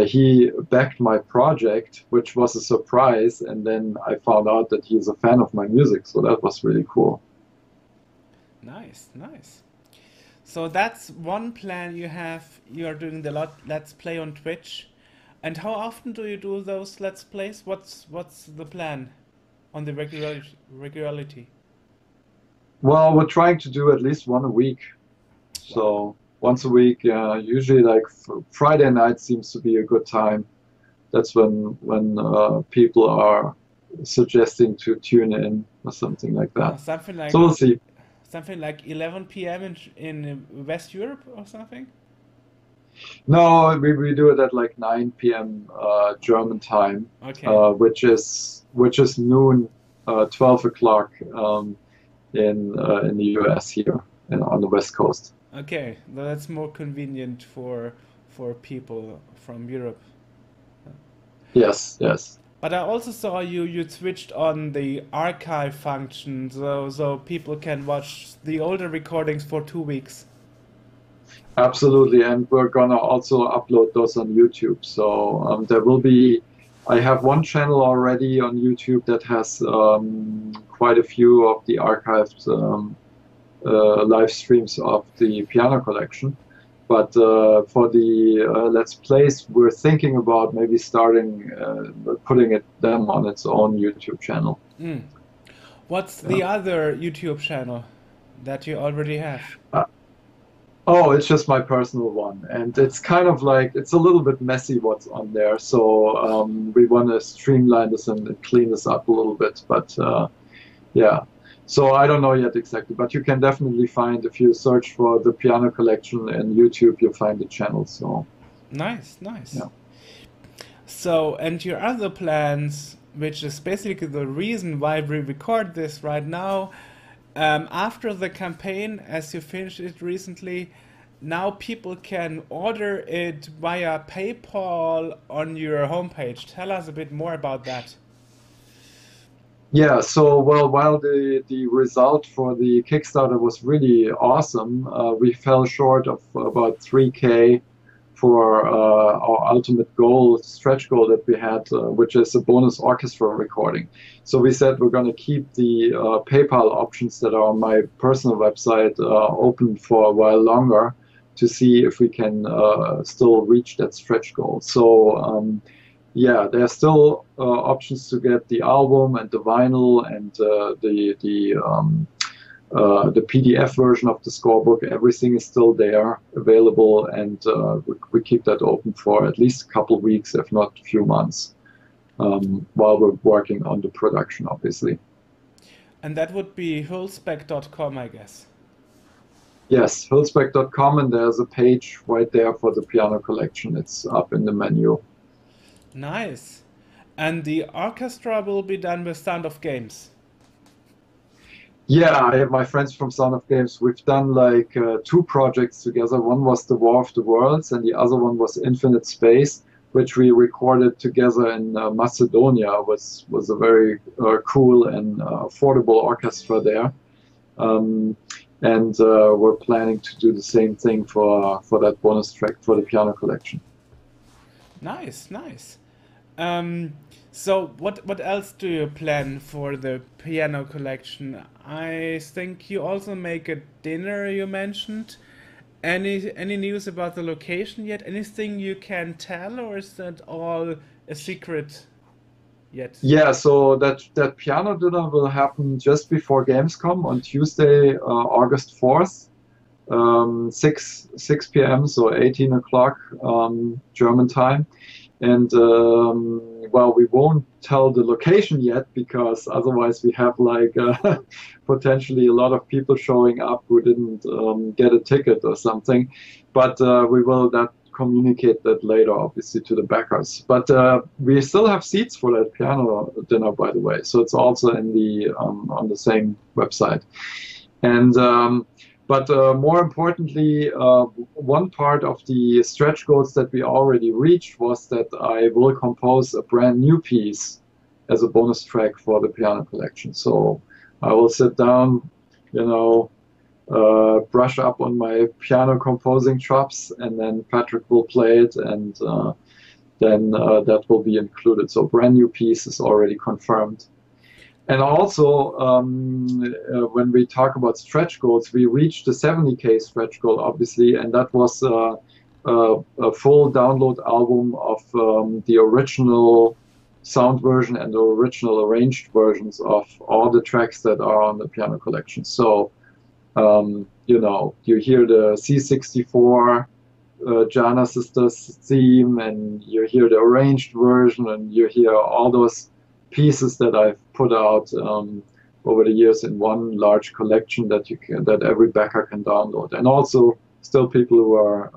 he backed my project, which was a surprise, and then I found out that he's a fan of my music, so that was really cool.
Nice, nice. So that's one plan you have. You're doing the Let's Play on Twitch. And how often do you do those Let's Plays? What's the plan on the regularity?
Well, we're trying to do at least one a week. So once a week, usually like Friday night seems to be a good time. That's when people are suggesting to tune in or something like that.
Something like
so we'll see.
Something like 11 p.m. in West Europe or something?
No, we do it at like 9 p.m. German time,
Okay.
Which is noon, 12 o'clock in the US here on the West Coast.
Okay, that's more convenient for people from Europe.
Yes, yes.
But I also saw you switched on the archive function, so people can watch the older recordings for 2 weeks.
Absolutely, and we're gonna also upload those on YouTube. So there will be. I have one channel already on YouTube that has quite a few of the archived live streams of the piano collection. But for the Let's Plays, we're thinking about maybe starting putting them on its own YouTube channel.
Mm. What's the other YouTube channel that you already have?
Oh, it's just my personal one, and it's kind of like, it's a little bit messy what's on there, so we want to streamline this and clean this up a little bit, but yeah. So I don't know yet exactly, but you can definitely find, if you search for the piano collection in YouTube, you'll find the channel, so.
Nice, nice.
Yeah.
So, and your other plans, which is basically the reason why we record this right now, after the campaign, as you finished it recently, now people can order it via PayPal on your homepage. Tell us a bit more about that.
Yeah, so well, while the result for the Kickstarter was really awesome, we fell short of about 3K for our ultimate goal, stretch goal that we had, which is a bonus orchestra recording. So we said we're going to keep the PayPal options that are on my personal website open for a while longer to see if we can still reach that stretch goal. So yeah, there are still options to get the album and the vinyl and the PDF version of the scorebook. Everything is still there, available, and we keep that open for at least a couple of weeks, if not a few months, while we're working on the production, obviously.
And that would be Huelsbeck.com, I guess.
Yes, Huelsbeck.com, and there's a page right there for the piano collection. It's up in the menu.
Nice. And the orchestra will be done with Sound of Games.
Yeah, I have my friends from Sound of Games. We've done like 2 projects together. One was The War of the Worlds, and the other one was Infinite Space, which we recorded together in Macedonia. Was a very cool and affordable orchestra there. And we're planning to do the same thing for that bonus track for the piano collection.
Nice, nice. Um, so what else do you plan for the piano collection? I think you also make a dinner you mentioned. Any news about the location yet? Anything you can tell, or is that all a secret yet?
Yeah, so that piano dinner will happen just before Gamescom on Tuesday, August 4th, 6 p.m., so 18 o'clock German time. And well, we won't tell the location yet because otherwise we have like potentially a lot of people showing up who didn't get a ticket or something. But we will that communicate that later, obviously, to the backers. But we still have seats for that piano dinner, by the way. So it's also in the on the same website. And but more importantly, one part of the stretch goals that we already reached was that I will compose a brand new piece as a bonus track for the piano collection. So I will sit down, you know, brush up on my piano composing chops, and then Patrick will play it, and then that will be included. So brand new piece is already confirmed. And also, when we talk about stretch goals, we reached the 70K stretch goal, obviously, and that was a full download album of the original sound version and the original arranged versions of all the tracks that are on the piano collection. So, you know, you hear the C64 Giana Sisters theme, and you hear the arranged version, and you hear all those pieces that I've put out over the years in one large collection that every backer can download. And also, still people who are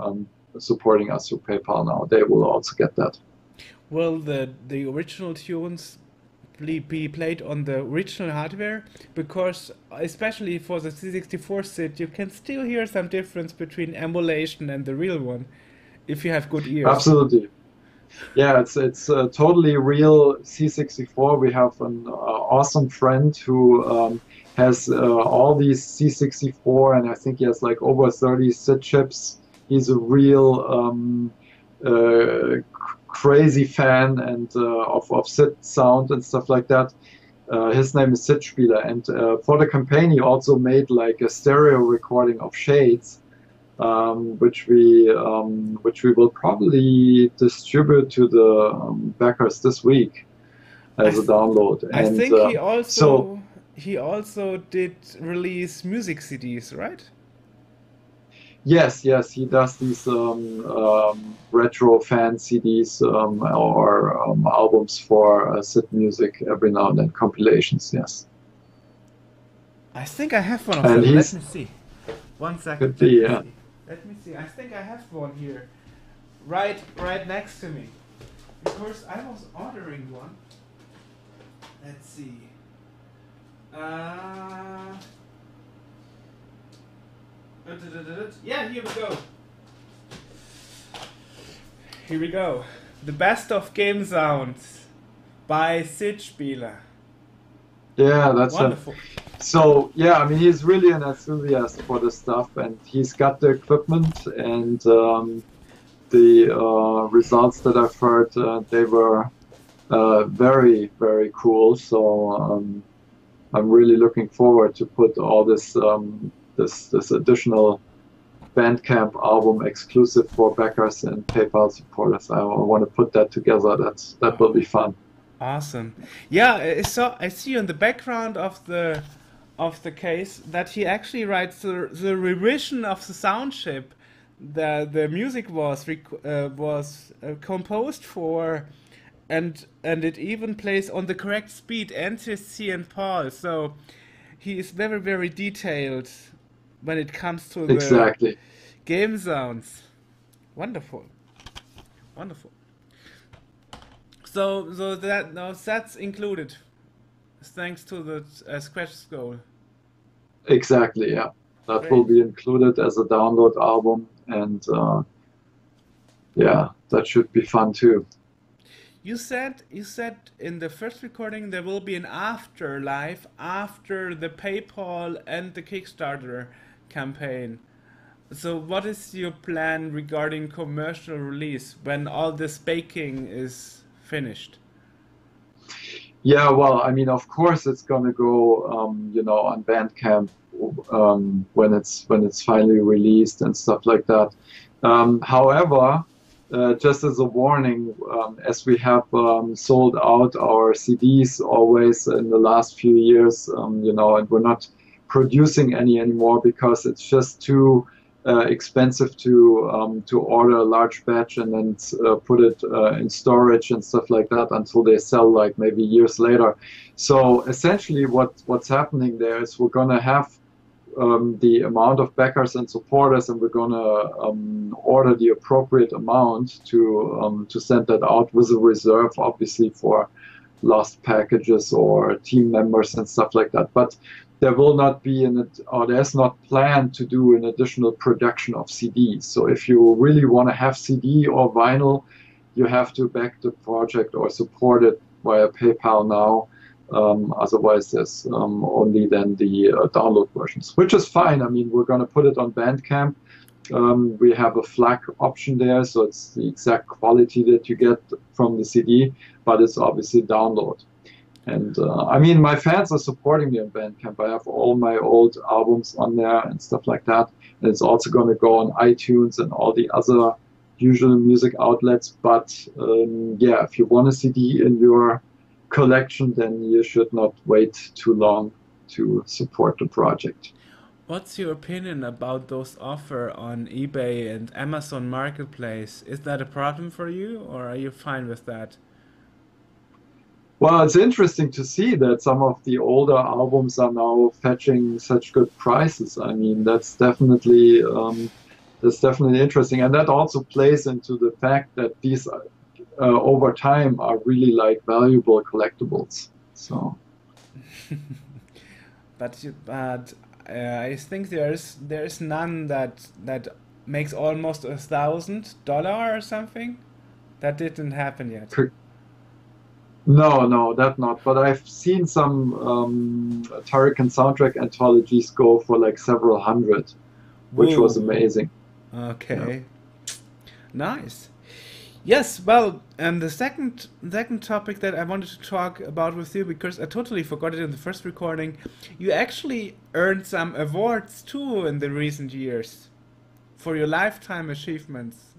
supporting us through PayPal now, they will also get that.
Will the original tunes be played on the original hardware? Because especially for the C64 SID, you can still hear some difference between emulation and the real one, if you have good ears.
Absolutely. Yeah, it's totally real C64. We have an awesome friend who has all these C64, and I think he has like over 30 SID chips. He's a real crazy fan and of SID sound and stuff like that. His name is Sid Spieler, and for the campaign he also made like a stereo recording of Shades, which we will probably distribute to the backers this week as a download.
I
And
think he also did release music CDs, right?
yes, he does these retro fan CDs or albums for SID music every now and then, compilations. Yes.
I think I have one of
And
them. Let me see. 1 second.
Could be, yeah.
Let me see. I think I have one here, right next to me, because I was ordering one. Let's see. Yeah, here we go. Here we go. The best of game sounds by Sid Spieler.
Yeah, that's
wonderful.
So yeah, I mean, he's really an enthusiast for this stuff, and he's got the equipment, and the results that I've heard, they were very, very cool. So I'm really looking forward to put all this this additional Bandcamp album exclusive for backers and PayPal supporters. I want to put that together. That will be fun.
Awesome. Yeah, I see on the background of the case that he actually writes the revision of the sound chip that the music was composed for, and it even plays on the correct speed and his C and Paul. So he is very, very detailed when it comes to the game sounds. Wonderful. So that's included, thanks to the Scratch goal.
Exactly, yeah. That will be included as a download album, and yeah, that should be fun too.
You said in the first recording there will be an afterlife after the PayPal and the Kickstarter campaign. So what is your plan regarding commercial release when all this baking is finished?
Yeah, well, I mean, of course, it's gonna go, you know, on Bandcamp when it's finally released and stuff like that. However, just as a warning, as we have sold out our CDs always in the last few years, you know, and we're not producing any anymore because it's just too expensive to order a large batch and then put it in storage and stuff like that until they sell like maybe years later. So essentially what's happening there is we're going to have the amount of backers and supporters, and we're going to order the appropriate amount to send that out with a reserve, obviously, for lost packages or team members and stuff like that. But there will not be or there's not planned to do an additional production of CDs. So if you really want to have CD or vinyl, you have to back the project or support it via PayPal now. Otherwise, there's only then the download versions, which is fine. I mean, we're going to put it on Bandcamp. We have a FLAC option there, so it's the exact quality that you get from the CD, but it's obviously download. And I mean, my fans are supporting me on Bandcamp. I have all my old albums on there and stuff like that. And it's also going to go on iTunes and all the other usual music outlets. But yeah, if you want a CD in your collection, then you should not wait too long to support the project.
What's your opinion about those offers on eBay and Amazon Marketplace? Is that a problem for you, or are you fine with that?
Well, it's interesting to see that some of the older albums are now fetching such good prices. I mean, that's definitely interesting, and that also plays into the fact that these over time are really like valuable collectibles. So,
but I think there's none that makes almost $1,000 or something. That didn't happen yet.
No, that not. But I've seen some Turrican soundtrack anthologies go for like several hundred, which was amazing.
Okay, yeah. Nice. Yes, well, and the second topic that I wanted to talk about with you, because I totally forgot it in the first recording, you actually earned some awards too in the recent years for your lifetime achievements.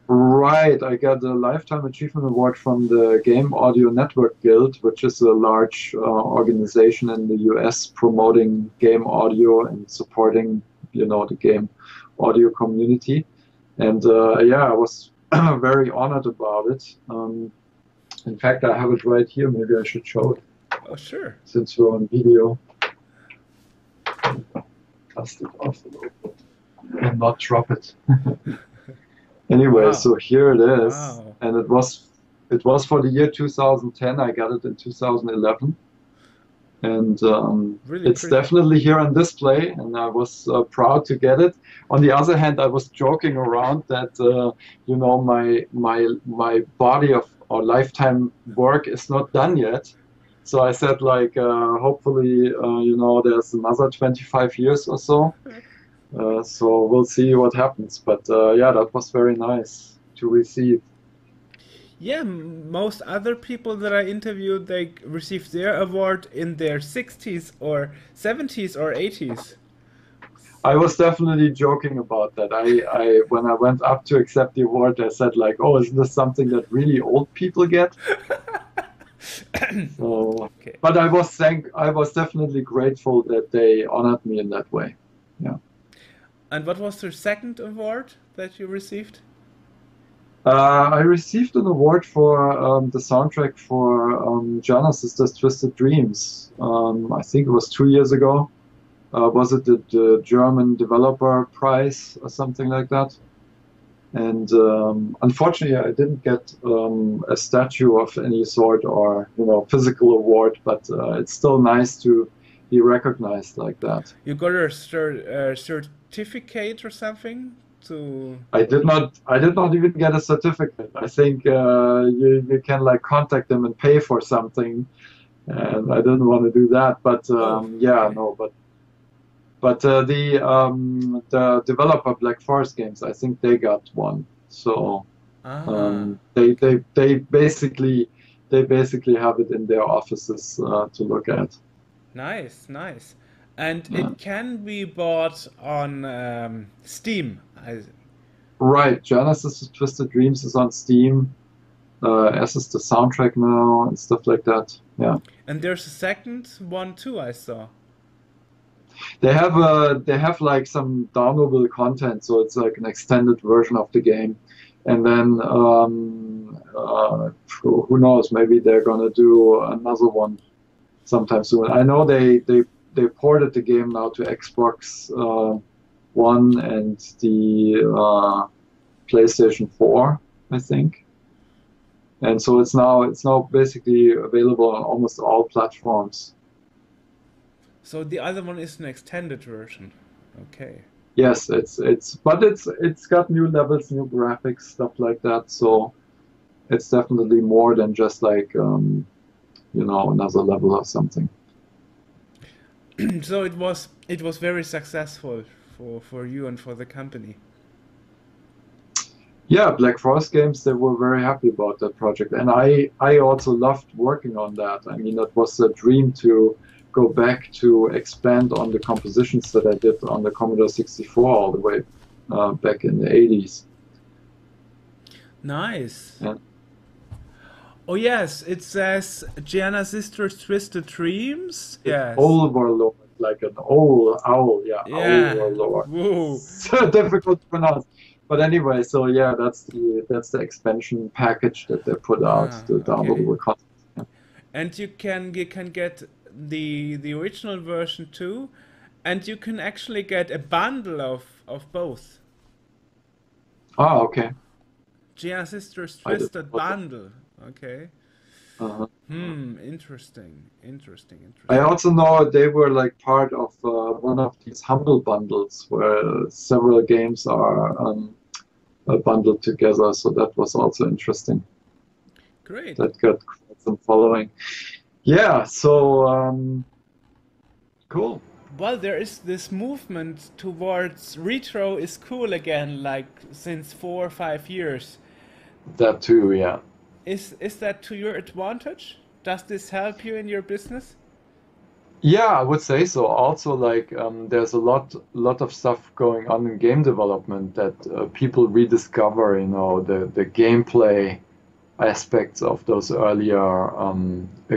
Right, I got a Lifetime Achievement Award from the Game Audio Network Guild, which is a large organization in the US promoting game audio and supporting, you know, the game audio community. And yeah, I was very honored about it. In fact, I have it right here. Maybe I should show it.
Oh, sure.
Since we're on video. Dust it off a little bit and not drop it. Anyway, wow. So here it is, wow. And it was for the year 2010. I got it in 2011, and really it's definitely here on display, and I was proud to get it. On the other hand, I was joking around that you know, my body of or lifetime work is not done yet. So I said, like, hopefully, you know, there's another 25 years or so. So we'll see what happens, but yeah, that was very nice to receive.
Yeah, most other people that I interviewed, they received their award in their 60s or 70s or 80s.
I was definitely joking about that. I when I went up to accept the award, I said, like, oh, isn't this something that really old people get? So, okay. But I was definitely grateful that they honored me in that way. Yeah.
And what was your second award that you received?
I received an award for the soundtrack for Giana Sisters' Twisted Dreams. I think it was 2 years ago. Was it the German Developer Prize or something like that? And unfortunately, I didn't get a statue of any sort or, you know, physical award, but it's still nice to be recognized like that.
You got a certificate or something?
I did not even get a certificate. I think you can like contact them and pay for something, and I didn't want to do that. But yeah, no, but the developer Black Forest Games, I think they got one. So
Ah,
They basically have it in their offices to look at.
nice, nice. And
Yeah.
it can be bought on Steam.
Right, Giana Sisters Twisted Dreams is on Steam, as is the soundtrack now and stuff like that. Yeah.
And there's a second one too, I saw.
They have like some downloadable content, so it's like an extended version of the game. And then who knows, maybe they're gonna do another one sometime soon. I know they ported the game now to Xbox One and the PlayStation 4, I think. And so it's now basically available on almost all platforms.
So the other one is an extended version. Okay.
Yes, it's got new levels, new graphics, stuff like that. So it's definitely more than just like another level or something.
So it was very successful for you and for the company.
Yeah, Black Forest Games, they were very happy about that project, and I also loved working on that. I mean, that was a dream to go back to expand on the compositions that I did on the Commodore 64 all the way back in the 80s.
Nice.
Yeah.
Oh yes, it says Giana Sisters Twisted Dreams. Yes.
Overlord, like an owl, yeah,
Yeah.
Overlord.
Whoa.
So difficult to pronounce. But anyway, so yeah, that's the expansion package that they put out,
Ah,
the
okay.
downloadable content.
And you can get the original version too, and you can actually get a bundle of both.
Ah, okay.
Giana Sisters
I didn't
Twisted
know that.
Bundle. Okay.
Uh-huh.
Interesting. Interesting.
I
Interesting.
also know they were like part of one of these humble bundles where several games are bundled together. So that was also interesting.
Great.
That got quite some following. Yeah. So cool.
Well, there is this movement towards retro is cool again, like since 4 or 5 years.
That too. Yeah.
Is that to your advantage? Does this help you in your business?
Yeah, I would say so. Also, like, there's a lot of stuff going on in game development that people rediscover, the gameplay aspects of those earlier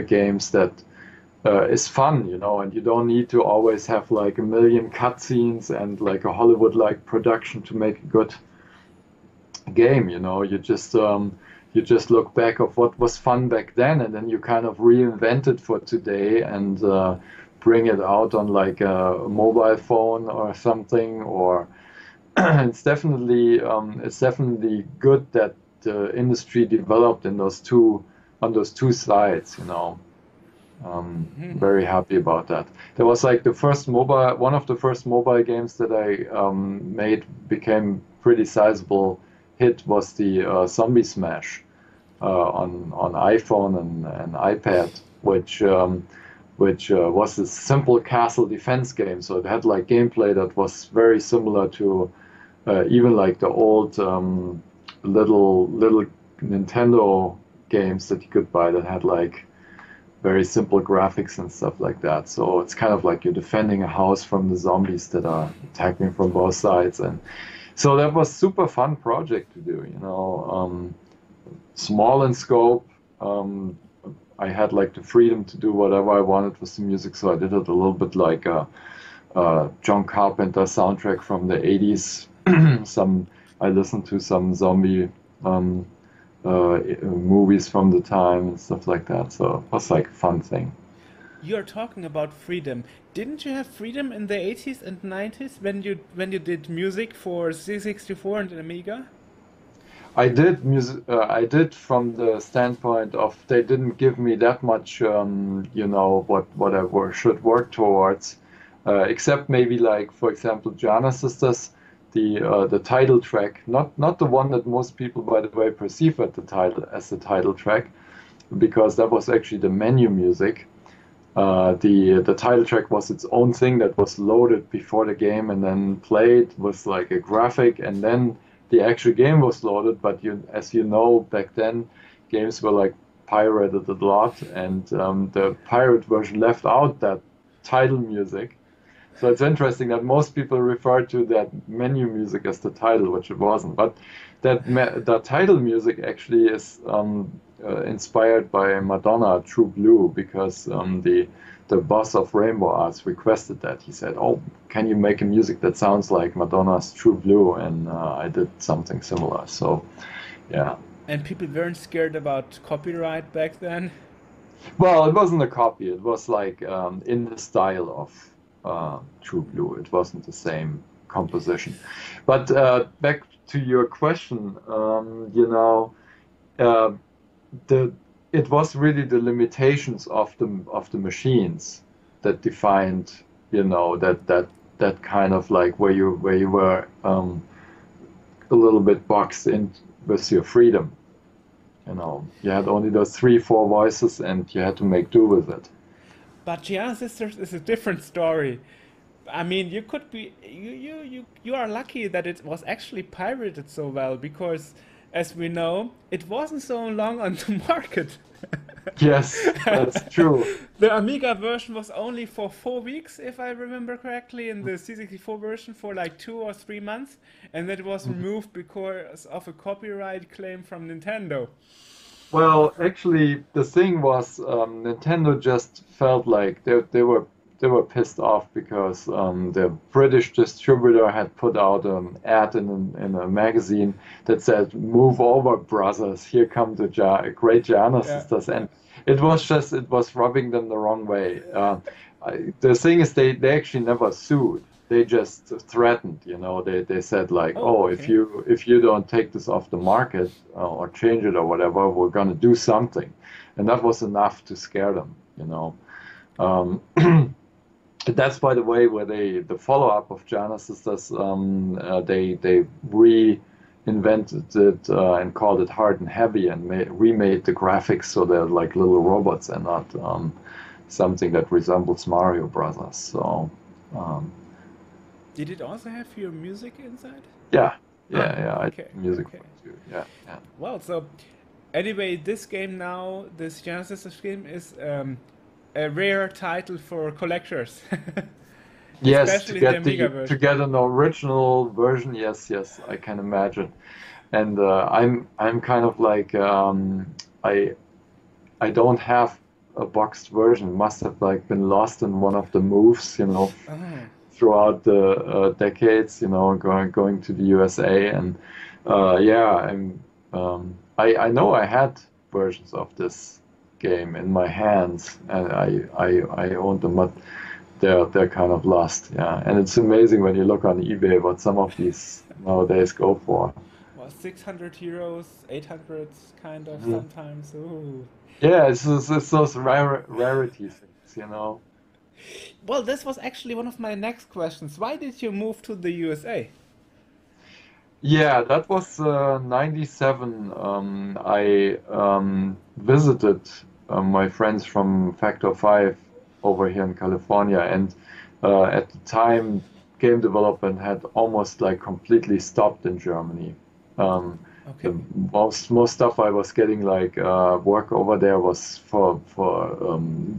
games that is fun, and you don't need to always have like a million cutscenes and like a Hollywood-like production to make a good game, you just look back of what was fun back then, and then you kind of reinvent it for today and bring it out on like a mobile phone or something. Or it's definitely good that the industry developed in those two on those two sides. Very happy about that. There was like one of the first mobile games that I made became pretty sizable hit was the Zombie Smash on iPhone and iPad, which was a simple castle defense game. So it had like gameplay that was very similar to even like the old little Nintendo games that you could buy that had like very simple graphics and stuff like that. So it's kind of like you're defending a house from the zombies that are attacking from both sides. And so that was super fun project to do. Small in scope. I had like the freedom to do whatever I wanted with the music, so I did it a little bit like a John Carpenter soundtrack from the 80s. I listened to some zombie movies from the time and stuff like that. So it was like a fun thing.
You're talking about freedom. Didn't you have freedom in the 80s and 90s when you did music for C64 and Amiga?
I did music. I did from the standpoint of they didn't give me that much, what I should work towards, except maybe like for example, Giana Sisters, the title track, not the one that most people, by the way, perceive as the title track, because that was actually the menu music. The title track was its own thing that was loaded before the game and then played with like a graphic, and then
the actual game was loaded, but as you know, back then, games were like pirated a lot, and the pirate version left out that title music. So it's interesting that most people refer to that menu music as the title, which it wasn't. But the title music actually is inspired by Madonna, True Blue, because the boss of Rainbow Arts requested that. He said, "Oh, can you make a music that sounds like Madonna's True Blue?" And I did something similar. So, yeah.
And people weren't scared about copyright back then?
Well, it wasn't a copy. It was like in the style of True Blue. It wasn't the same composition. But back to your question, uh, the it was really the limitations of the machines that defined, that kind of like where you were a little bit boxed in with your freedom. You had only those 3, 4 voices, and you had to make do with it.
But Giana Sisters is a different story. I mean, you are lucky that it was actually pirated so well, because as we know, it wasn't so long on the market.
Yes, that's true.
The Amiga version was only for 4 weeks, if I remember correctly, and the C64 version for like 2 or 3 months, and that was removed because of a copyright claim from Nintendo.
Well, actually, the thing was, Nintendo just felt like they were pissed off because the British distributor had put out an ad in a magazine that said, "Move over, brothers! Here come the great Giana Sisters," and it was rubbing them the wrong way. The thing is, they actually never sued. They just threatened. They said like, "Oh,
okay.
if you don't take this off the market or change it or whatever, we're gonna do something," and that was enough to scare them. Um, That's, by the way, where the follow-up of Giana Sisters, they reinvented it and called it Hard and Heavy, and remade the graphics so they're like little robots and not something that resembles Mario Brothers. So,
Did it also have your music inside?
yeah,
Okay,
I do music
okay.
for it too. Yeah, yeah.
Well, so anyway, this game now, this Giana Sisters game, is a rare title for collectors.
Yes,
Especially the Amiga version.
to get an original version, yes, I can imagine. And I'm kind of like I don't have a boxed version. Must have like been lost in one of the moves,
Oh.
throughout the decades, going to the USA, and yeah, I know I had versions of this game in my hands, and I owned them, but they're kind of lost. Yeah, and it's amazing when you look on eBay what some of these nowadays go for.
Well, 600 euros, 800 kind of
Mhm.
sometimes. Ooh.
Yeah, it's those rarity things.
Well, this was actually one of my next questions. Why did you move to the USA?
Yeah, that was 97. I visited my friends from Factor 5 over here in California, and at the time, game development had almost like completely stopped in Germany. Um,
Okay.
the most stuff I was getting like work over there was for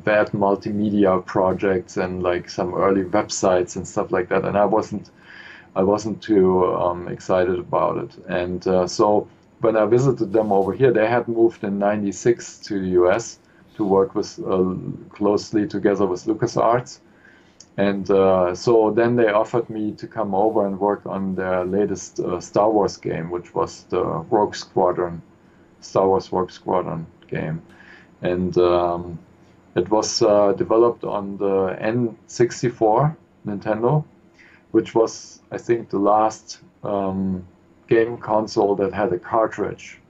bad multimedia projects and like some early websites and stuff like that, and I wasn't too excited about it. And so when I visited them over here, they had moved in '96 to the US to work with closely together with LucasArts. And so then they offered me to come over and work on their latest Star Wars game, which was the Rogue Squadron, Star Wars Rogue Squadron game. And it was developed on the N64 Nintendo, which was, I think, the last game console that had a cartridge.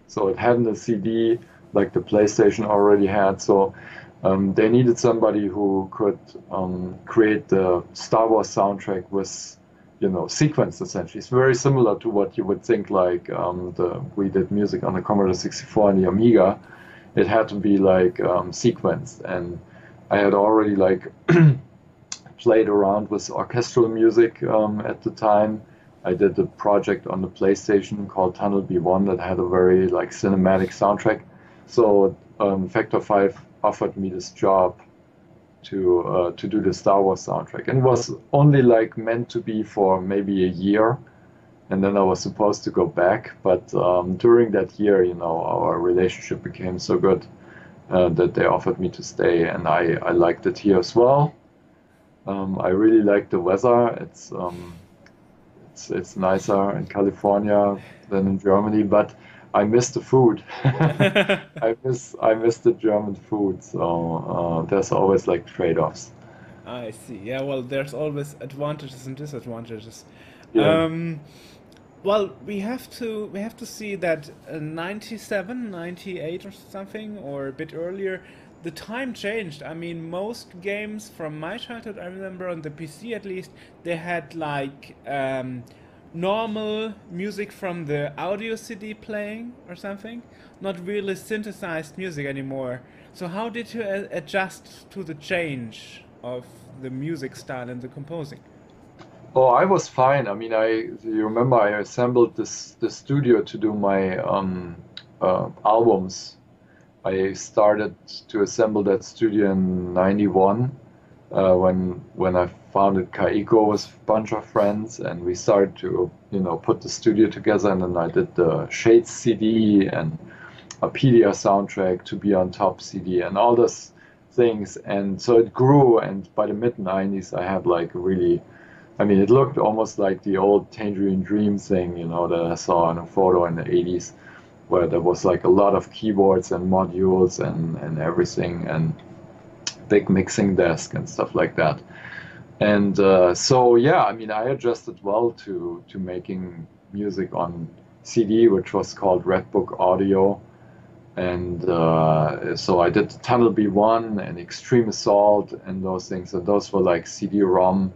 So it hadn't a CD like the PlayStation already had. So they needed somebody who could create the Star Wars soundtrack with, sequence essentially. It's very similar to what you would think like we did music on the Commodore 64 and the Amiga. It had to be like sequenced, and I had already like played around with orchestral music at the time. I did a project on the PlayStation called Tunnel B1 that had a very like cinematic soundtrack. So Factor 5 offered me this job to do the Star Wars soundtrack, and it was only like meant to be for maybe a year, and then I was supposed to go back. But during that year, you know, our relationship became so good that they offered me to stay, and I liked it here as well. I really like the weather. It's nicer in California than in Germany, but I miss the food. I miss the German food. So there's always like trade-offs.
I see. Yeah, well, there's always advantages and disadvantages.
Yeah.
Well, we have to see that 97, 98 or something, or a bit earlier, the time changed. I mean, most games from my childhood, I remember on the PC at least, they had like normal music from the audio CD playing or something, not really synthesized music anymore. So how did you adjust to the change of the music style and the composing?
Oh, I was fine. I mean, you remember I assembled this studio to do my albums. I started to assemble that studio in '91 when I founded Kaiko with a bunch of friends, and we started to put the studio together. And then I did the Shades CD and a PDR soundtrack to be on top CD and all those things. And so it grew. And by the mid '90s, I had like really, I mean, it looked almost like the old Tangerine Dream thing, that I saw in a photo in the '80s, where there was like a lot of keyboards and modules and everything, and big mixing desk and stuff like that. And so yeah, I mean, I adjusted well to making music on CD, which was called Redbook Audio. And so I did Tunnel B1 and Extreme Assault and those things, and those were like CD-ROM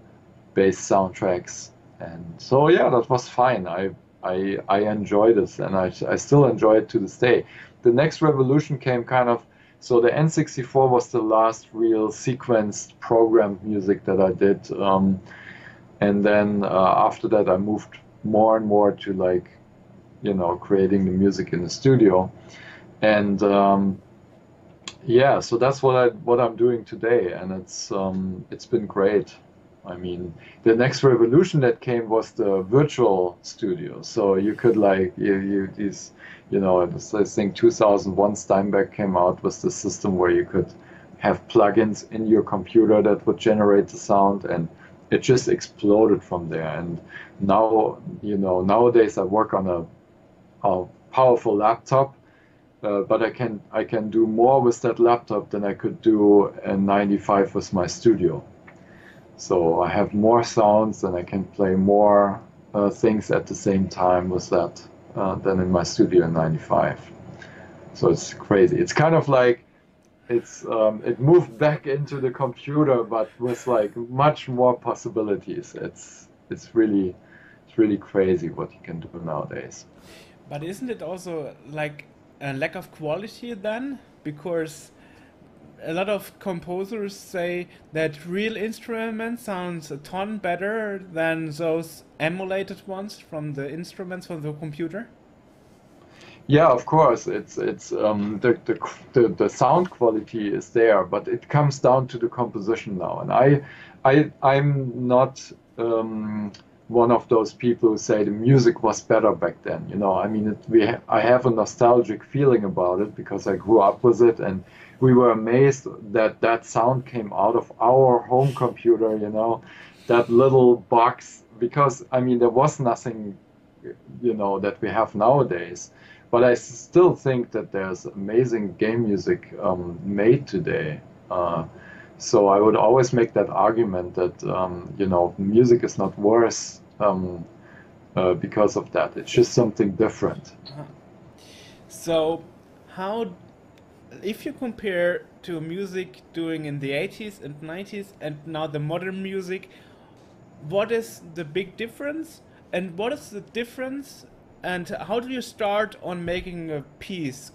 based soundtracks. And so yeah, that was fine. I enjoyed it, and I still enjoy it to this day. The next revolution came kind of, so the N64 was the last real sequenced programmed music that I did, and then after that I moved more and more to like, creating the music in the studio, and yeah, so that's what I'm doing today, and it's been great. I mean, the next revolution that came was the virtual studio. So you could like I think 2001 Steinbeck came out with the system where you could have plugins in your computer that would generate the sound, and it just exploded from there. And now, nowadays I work on a powerful laptop, but I can do more with that laptop than I could do in '95 with my studio. So I have more sounds and I can play more things at the same time with that than in my studio in '95. So it's crazy. It's kind of like it moved back into the computer, but with like much more possibilities. It's really crazy what you can do nowadays.
But isn't it also like a lack of quality then? Because a lot of composers say that real instruments sounds a ton better than those emulated ones from the instruments from the computer.
Yeah, of course. It's the sound quality is there, but it comes down to the composition now. And I'm not one of those people who say the music was better back then. I mean, I have a nostalgic feeling about it because I grew up with it, and we were amazed that that sound came out of our home computer. That little box. Because I mean, there was nothing, that we have nowadays. But I still think that there's amazing game music made today. So I would always make that argument that music is not worse because of that. It's just something different.
So, how, if you compare to music doing in the 80s and 90s and now the modern music, what is the big difference? And what is the difference? And how do you start on making a piece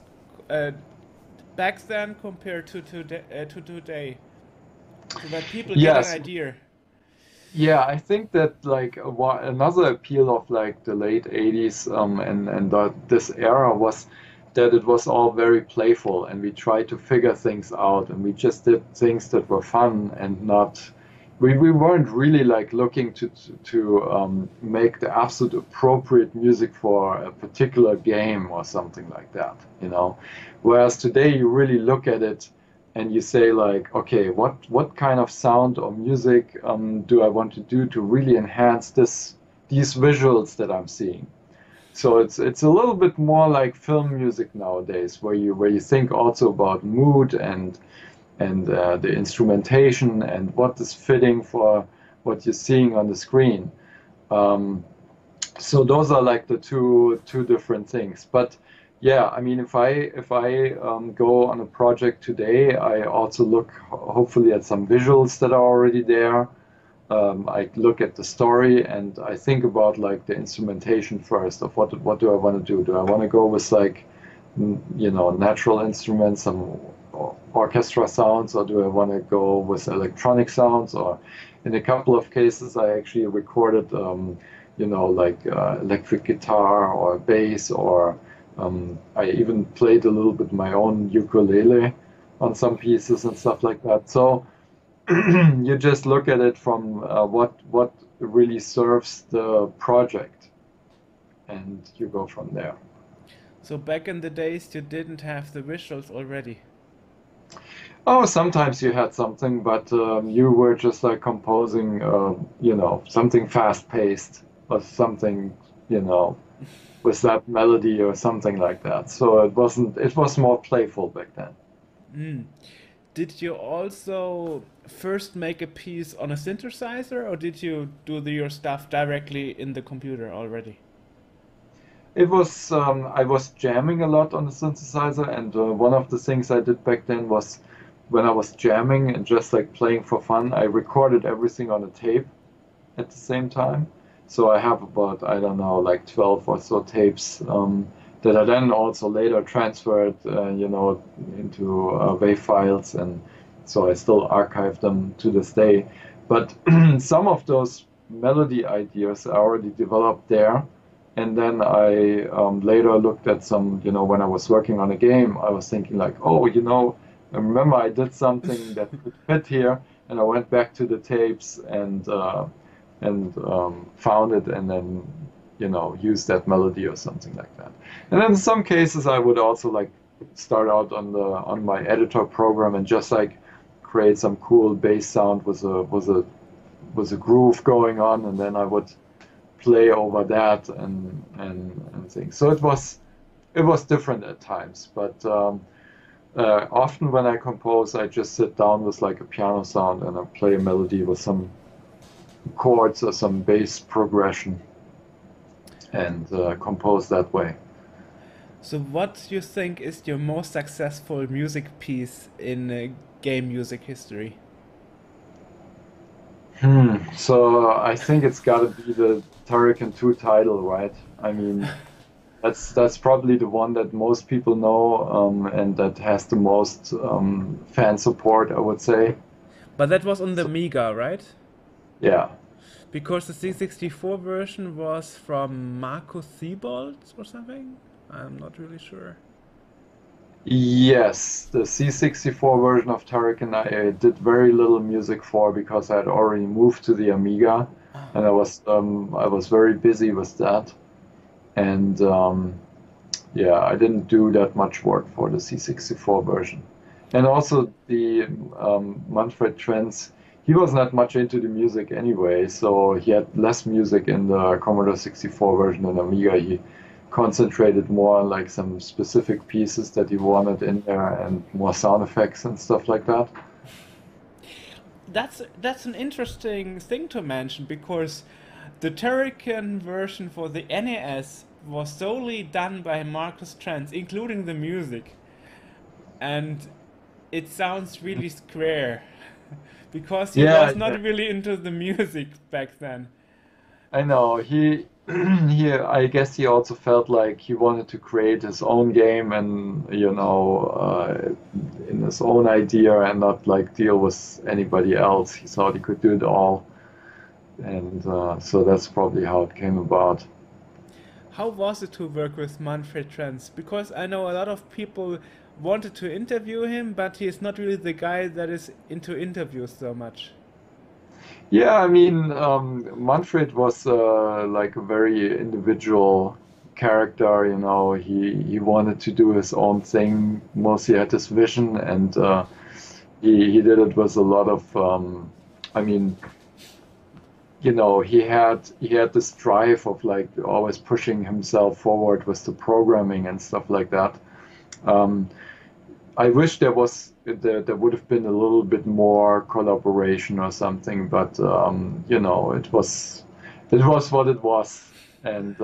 back then compared to today, so that people get an
Yes.
idea?
Yeah, I think that like another appeal of like the late 80s and this era was that it was all very playful and we tried to figure things out and we just did things that were fun and not we weren't really like looking to make the absolute appropriate music for a particular game or something like that, you know. Whereas today you really look at it and you say like, okay, what kind of sound or music do I want to do to really enhance these visuals that I'm seeing? So it's a little bit more like film music nowadays, where you think also about mood and the instrumentation and what is fitting for what you're seeing on the screen. Um, so those are like the two different things. But yeah, I mean, if I go on a project today, I also look hopefully at some visuals that are already there. I look at the story and I think about like the instrumentation first of what do I want to do? Do I want to go with like you know, natural instruments, some orchestra sounds, or do I want to go with electronic sounds? Or in a couple of cases, I actually recorded, you know, like electric guitar or bass, or I even played a little bit my own ukulele on some pieces and stuff like that. So you just look at it from what really serves the project, and you go from there.
So back in the days, you didn't have the visuals already.
Oh, sometimes you had something, but you were just like composing, you know, something fast-paced or something, you know, with that melody or something like that. So it wasn't, it was more playful back then.
Mm. Did you also first make a piece on a synthesizer, or did you do your stuff directly in the computer already?
It was, I was jamming a lot on the synthesizer, and one of the things I did back then was when I was jamming and just like playing for fun, I recorded everything on a tape at the same time. So I have about, I don't know, like 12 or so tapes that I then also later transferred, you know, into WAV files. And so I still archive them to this day. But some of those melody ideas are already developed there. And then I later looked at some, you know, when I was working on a game, I was thinking like, oh, you know, I remember I did something that could fit here. And I went back to the tapes and found it and then you know use that melody or something like that. And then in some cases I would also like start out on my editor program and just like create some cool bass sound with a groove going on, and then I would play over that and things. So it was different at times, but often when I compose I just sit down with like a piano sound and I play a melody with some chords or some bass progression and compose that way.
So, what do you think is your most successful music piece in game music history?
So I think it's got to be the Turrican 2 title, right? I mean, that's probably the one that most people know and that has the most fan support, I would say.
But that was on the
So
Amiga, right?
yeah.
Because the C64 version was from Markus Siebold or something? I'm not really sure.
Yes, the C64 version of Turrican I did very little music for because I had already moved to the Amiga, and I was very busy with that, and yeah, I didn't do that much work for the C64 version. And also the Manfred Trenz, he was not much into the music anyway, so he had less music in the Commodore 64 version than Amiga. He concentrated more on like some specific pieces that he wanted in there and more sound effects and stuff like that.
That's an interesting thing to mention because the Turrican version for the NES was solely done by Marcus Trent, including the music, and it sounds really square because he
Yeah,
was not really into the music back then.
I know. He he I guess he also felt like he wanted to create his own game and you know in his own idea and not like deal with anybody else. He thought he could do it all. and so that's probably how it came about.
How was it to work with Manfred Trenz? Because I know a lot of people wanted to interview him, but he is not really the guy that is into interviews so much.
Yeah, I mean, Manfred was like a very individual character. You know, he wanted to do his own thing. Mostly had his vision, and he did it with a lot of. I mean, you know, he had this drive of like always pushing himself forward with the programming and stuff like that. Um, I wish there would have been a little bit more collaboration or something, but you know, it was what it was, and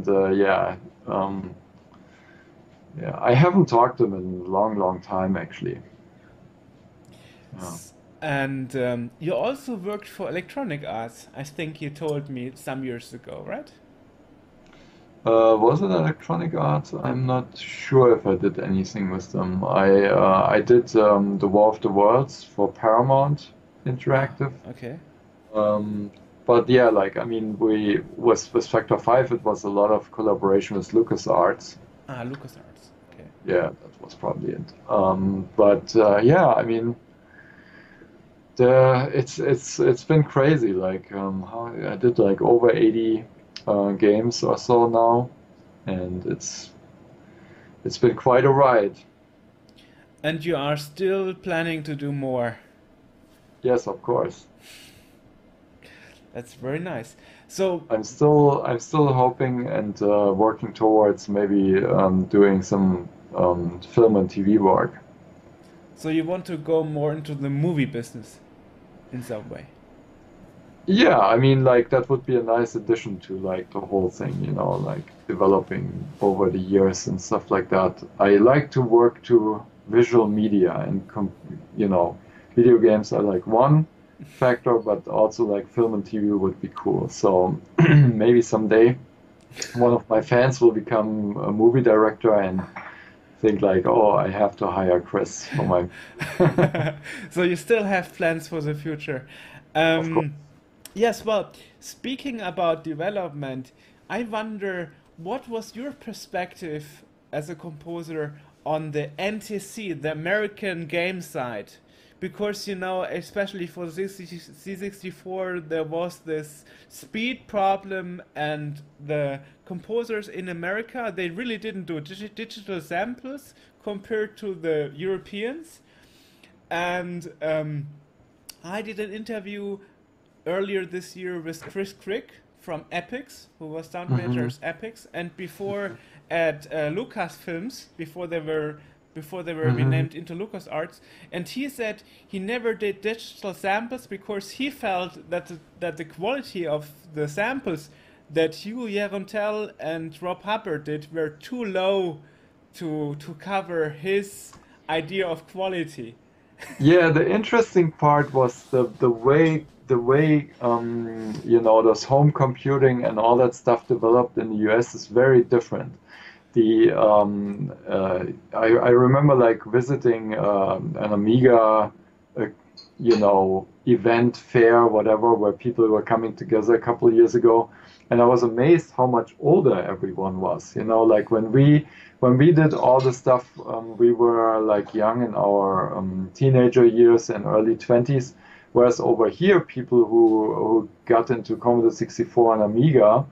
yeah, um, yeah. I haven't talked to him in a long, long time actually. Yeah.
And you also worked for Electronic Arts. I think you told me some years ago, right?
Was it Electronic Arts? I'm not sure if I did anything with them. I did the War of the Worlds for Paramount
Ah,
Interactive.
okay.
Um, but yeah, like I mean, we with Factor 5, it was a lot of collaboration with LucasArts.
Ah, LucasArts. Okay.
Yeah, that was probably it. But yeah, I mean, it's been crazy. Like how I did like over 80 games or so now, and it's been quite a ride.
And you are still planning to do more.
Yes, of course.
That's very nice. So,
I'm still hoping and working towards maybe doing some film and TV work.
so you want to go more into the movie business in some way.
Yeah, I mean, like that would be a nice addition to like the whole thing, you know, like developing over the years and stuff like that. I like to work to visual media and you know, video games are like one factor, but also like film and TV would be cool. So maybe someday one of my fans will become a movie director and think like, oh, I have to hire Chris for my.
So you still have plans for the future.
Of course.
Um, yes, well, speaking about development, I wonder what was your perspective as a composer on the NTC, the American game side? Because you know, especially for C64, there was this speed problem, and the composers in America they really didn't do digital samples compared to the Europeans. And I did an interview earlier this year with Chris Crick from Epix, who was sound manager
Hmm.
at Epix, and before at Lucasfilms, before they were
Hmm.
renamed into LucasArts, and he said he never did digital samples because he felt that the quality of the samples that Hugh Yerontel and Rob Hubbard did were too low to cover his idea of quality.
Yeah, the interesting part was the way you know, those home computing and all that stuff developed in the US is very different. The I remember like visiting an Amiga, uh, you know, event fair, whatever, where people were coming together a couple of years ago, and I was amazed how much older everyone was. You know, like when we did all the stuff, we were like young in our teenager years and early 20s, whereas over here, people who got into Commodore 64 and Amiga.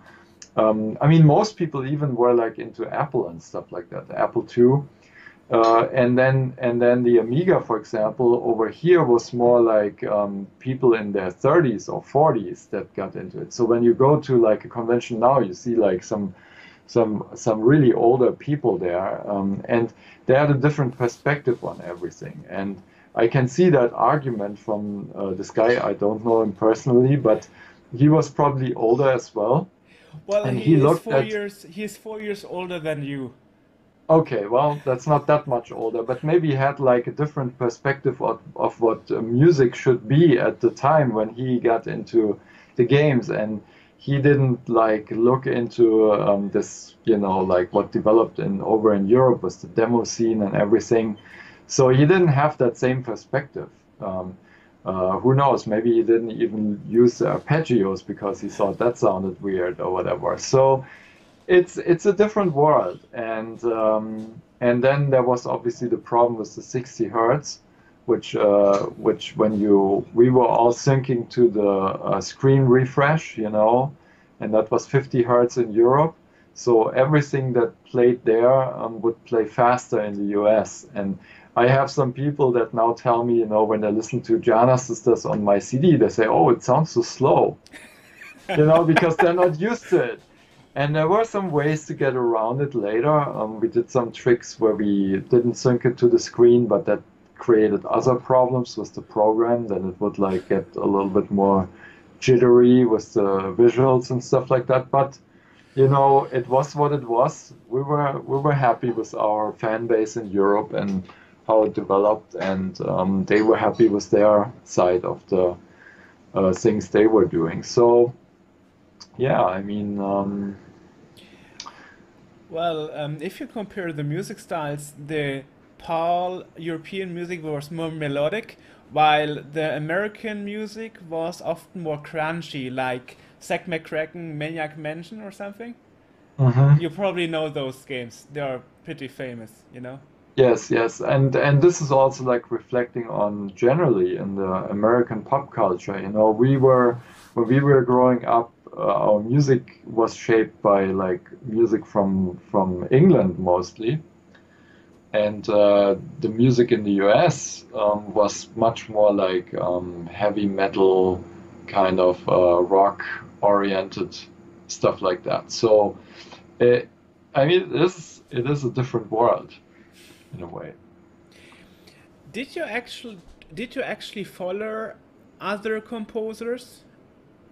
I mean, most people even were like into Apple and stuff like that, Apple II, and then the Amiga, for example, over here was more like people in their 30s or 40s that got into it. So when you go to like a convention now, you see like some really older people there, and they had a different perspective on everything. And I can see that argument from this guy. I don't know him personally, but he was probably older as well,
Well,
and he looked at.
he is 4 years older than you.
Okay, well, that's not that much older, but maybe he had like a different perspective of what music should be at the time when he got into the games, and he didn't like look into this, you know, like what developed in over in Europe was the demo scene and everything. So he didn't have that same perspective. Um,
Who knows? Maybe he didn't even use the arpeggios because he thought that sounded weird or whatever. So it's a different world, and then there was obviously the problem with the 60 hertz, which when we were all syncing to the screen refresh, you know, and that was 50 hertz in Europe. So everything that played there would play faster in the US. And I have some people that now tell me, you know, when they listen to Giana Sisters on my CD, they say, "Oh, it sounds so slow," you know, because they're not used to it. And there were some ways to get around it later. We did some tricks where we didn't sync it to the screen, but that created other problems with the program. Then it would like get a little bit more jittery with the visuals and stuff like that. But you know, it was what it was. We were happy with our fan base in Europe and how it developed, and they were happy with their side of the things they were doing. So yeah, I mean.
Well, if you compare the music styles, the PAL European music was more melodic, while the American music was often more crunchy, like Zack McCracken, Maniac Mansion or something.
Mhm.
You probably know those games. They are pretty famous, you know?
Yes, yes, and this is also like reflecting on generally in the American pop culture. You know, we were when we were growing up, our music was shaped by like music from England mostly, and the music in the US was much more like heavy metal, kind of rock oriented stuff like that. So, it, I mean, it is a different world in a way.
Did you actually did you actually follow other composers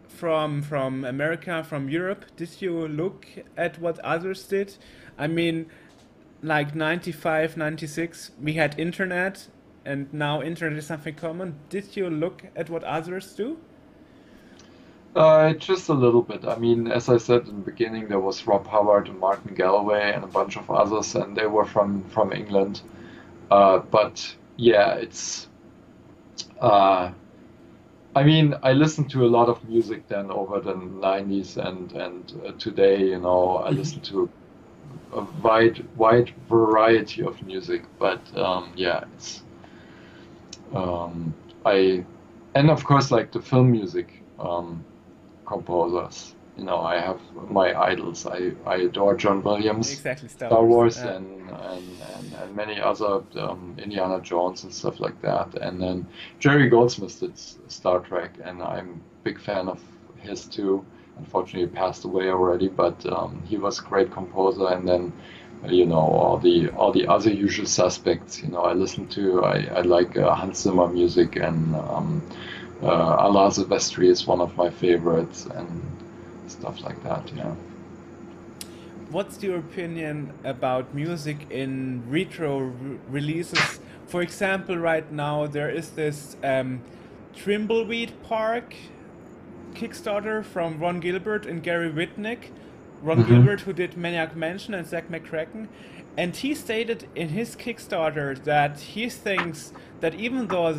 from America, from Europe? Did you look at what others did? I mean, like 95, 96, we had internet, and now internet is something common. Did you look at what others do?
Just a little bit. I mean, as I said in the beginning, there was Rob Howard and Martin Galway and a bunch of others, and they were from England. But yeah, it's. Uh, I mean, I listened to a lot of music then over the 90s and today. You know, I listen to a wide variety of music. But yeah, it's um, I and of course like the film music. Composers. You know, I have my idols. I adore John Williams,
Exactly, Star
Star
Wars.
Wars, and many other Indiana Jones and stuff like that. And then Jerry Goldsmith did Star Trek, and I'm a big fan of his too. Unfortunately, he passed away already, but he was a great composer. And then, you know, all the other usual suspects. You know, I like Hans Zimmer music and. Alain Silvestri is one of my favorites and stuff like that, yeah.
What's your opinion about music in releases? For example, right now there is this Trimbleweed Park Kickstarter from Ron Gilbert and Gary Whitnick. Ron
Hmm.
Gilbert, who did Maniac Mansion and Zack McCracken. And he stated in his Kickstarter that he thinks that even though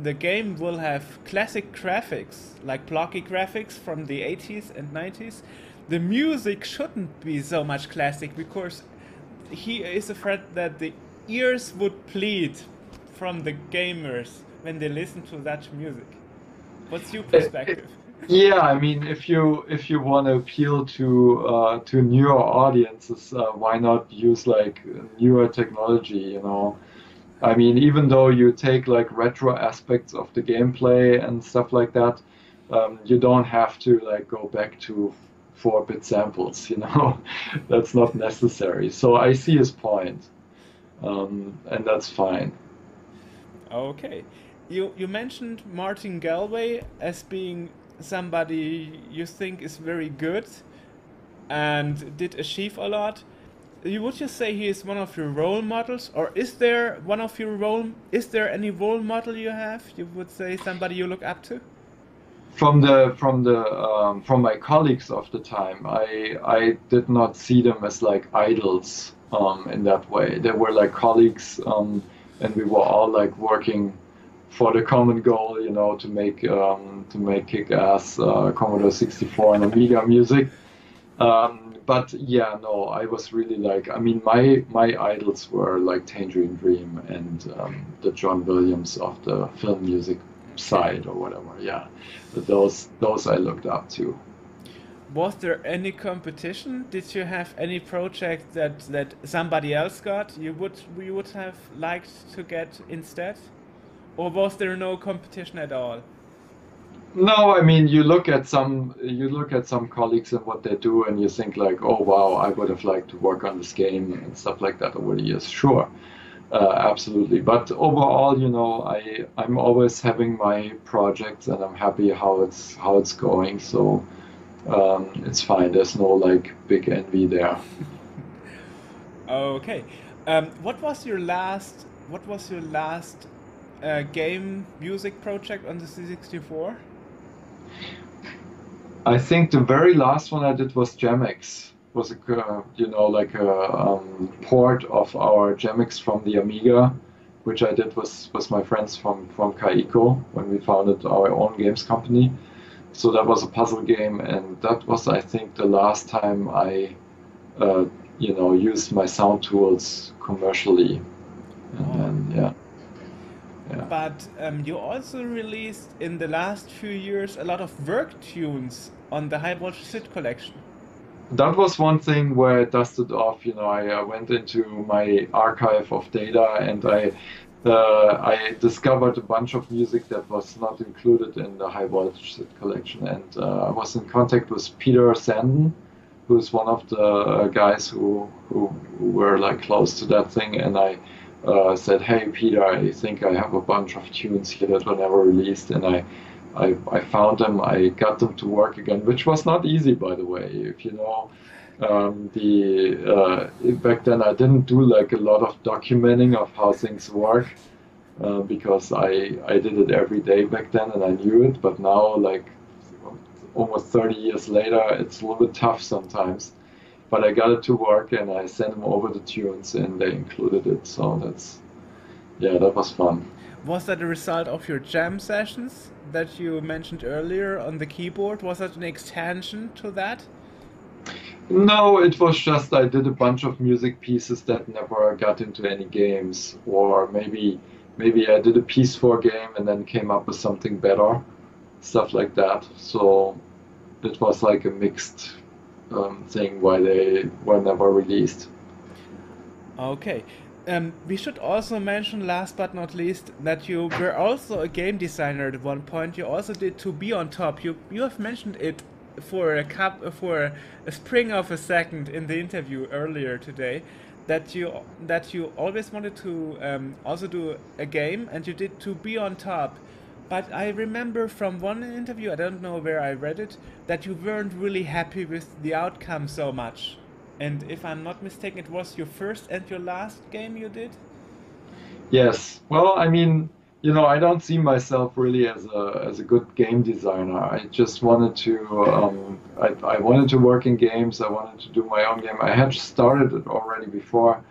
the game will have classic graphics, like blocky graphics from the 80s and 90s, the music shouldn't be so much classic because he is afraid that the ears would bleed from the gamers when they listen to that music. What's your perspective?
Yeah, I mean, if you want to appeal to newer audiences, why not use like newer technology, you know? I mean, even though you take like retro aspects of the gameplay and stuff like that, you don't have to like go back to 4-bit samples, you know? That's not necessary. So I see his point, and that's fine.
Okay. You mentioned Martin Galway as being somebody you think is very good and did achieve a lot. Would you say he is one of your role models, or is there any role model you have? You would say somebody you look up to?
From my colleagues of the time, I did not see them as like idols in that way. They were like colleagues, and we were all like working for the common goal, you know, to make kick-ass Commodore 64 and Amiga music. But yeah, no, I was really like, I mean, my idols were like Tangerine Dream and the John Williams of the film music side or whatever. Yeah, those I looked up to.
Was there any competition? Did you have any project that somebody else got you would have liked to get instead? Or was there no competition at all?
No, I mean, you look at some colleagues and what they do, and you think like, oh wow, I would have liked to work on this game and stuff like that over the years. Sure, absolutely. But overall, you know, I'm always having my projects, and I'm happy how it's going. So it's fine. There's no like big envy there.
Okay. What was your last game music project on the C64?
I think the very last one I did was Jamix. Was a you know, like a port of our Jamix from the Amiga, which I did with my friends from Kaiko when we founded our own games company. So that was a puzzle game, and that was, I think, the last time I you know, used my sound tools commercially. And then yeah.
But you also released in the last few years a lot of work tunes on the High Voltage SID collection.
That was one thing where I dusted off. You know, I went into my archive of data, and I discovered a bunch of music that was not included in the High Voltage SID collection. And I was in contact with Peter Sanden, who's one of the guys who were like close to that thing, and I said, "Hey Peter, I think I have a bunch of tunes here that were never released," and I found them. I got them to work again, which was not easy, by the way. If you know, back then I didn't do like a lot of documenting of how things work because I did it every day back then and I knew it. But now, like almost 30 years later, it's a little bit tough sometimes. But I got it to work and I sent them over the tunes and they included it. So that was fun.
Was that a result of your jam sessions that you mentioned earlier on the keyboard? Was that an extension to that?
No, it was just I did a bunch of music pieces that never got into any games, or maybe I did a piece for a game and then came up with something better, stuff like that. So it was like a mixed thing why they were never released.
Okay. We should also mention, last but not least, that you were also a game designer at one point. You also did To Be on Top. You have mentioned it for a spring of a second in the interview earlier today, that you always wanted to also do a game, and you did To Be on Top. But I remember from one interview, I don't know where I read it, that you weren't really happy with the outcome so much. And if I'm not mistaken, it was your first and your last game you did?
Yes. Well, I mean, you know, I don't see myself really as a good game designer. I just wanted to I wanted to work in games. I wanted to do my own game. I had started it already before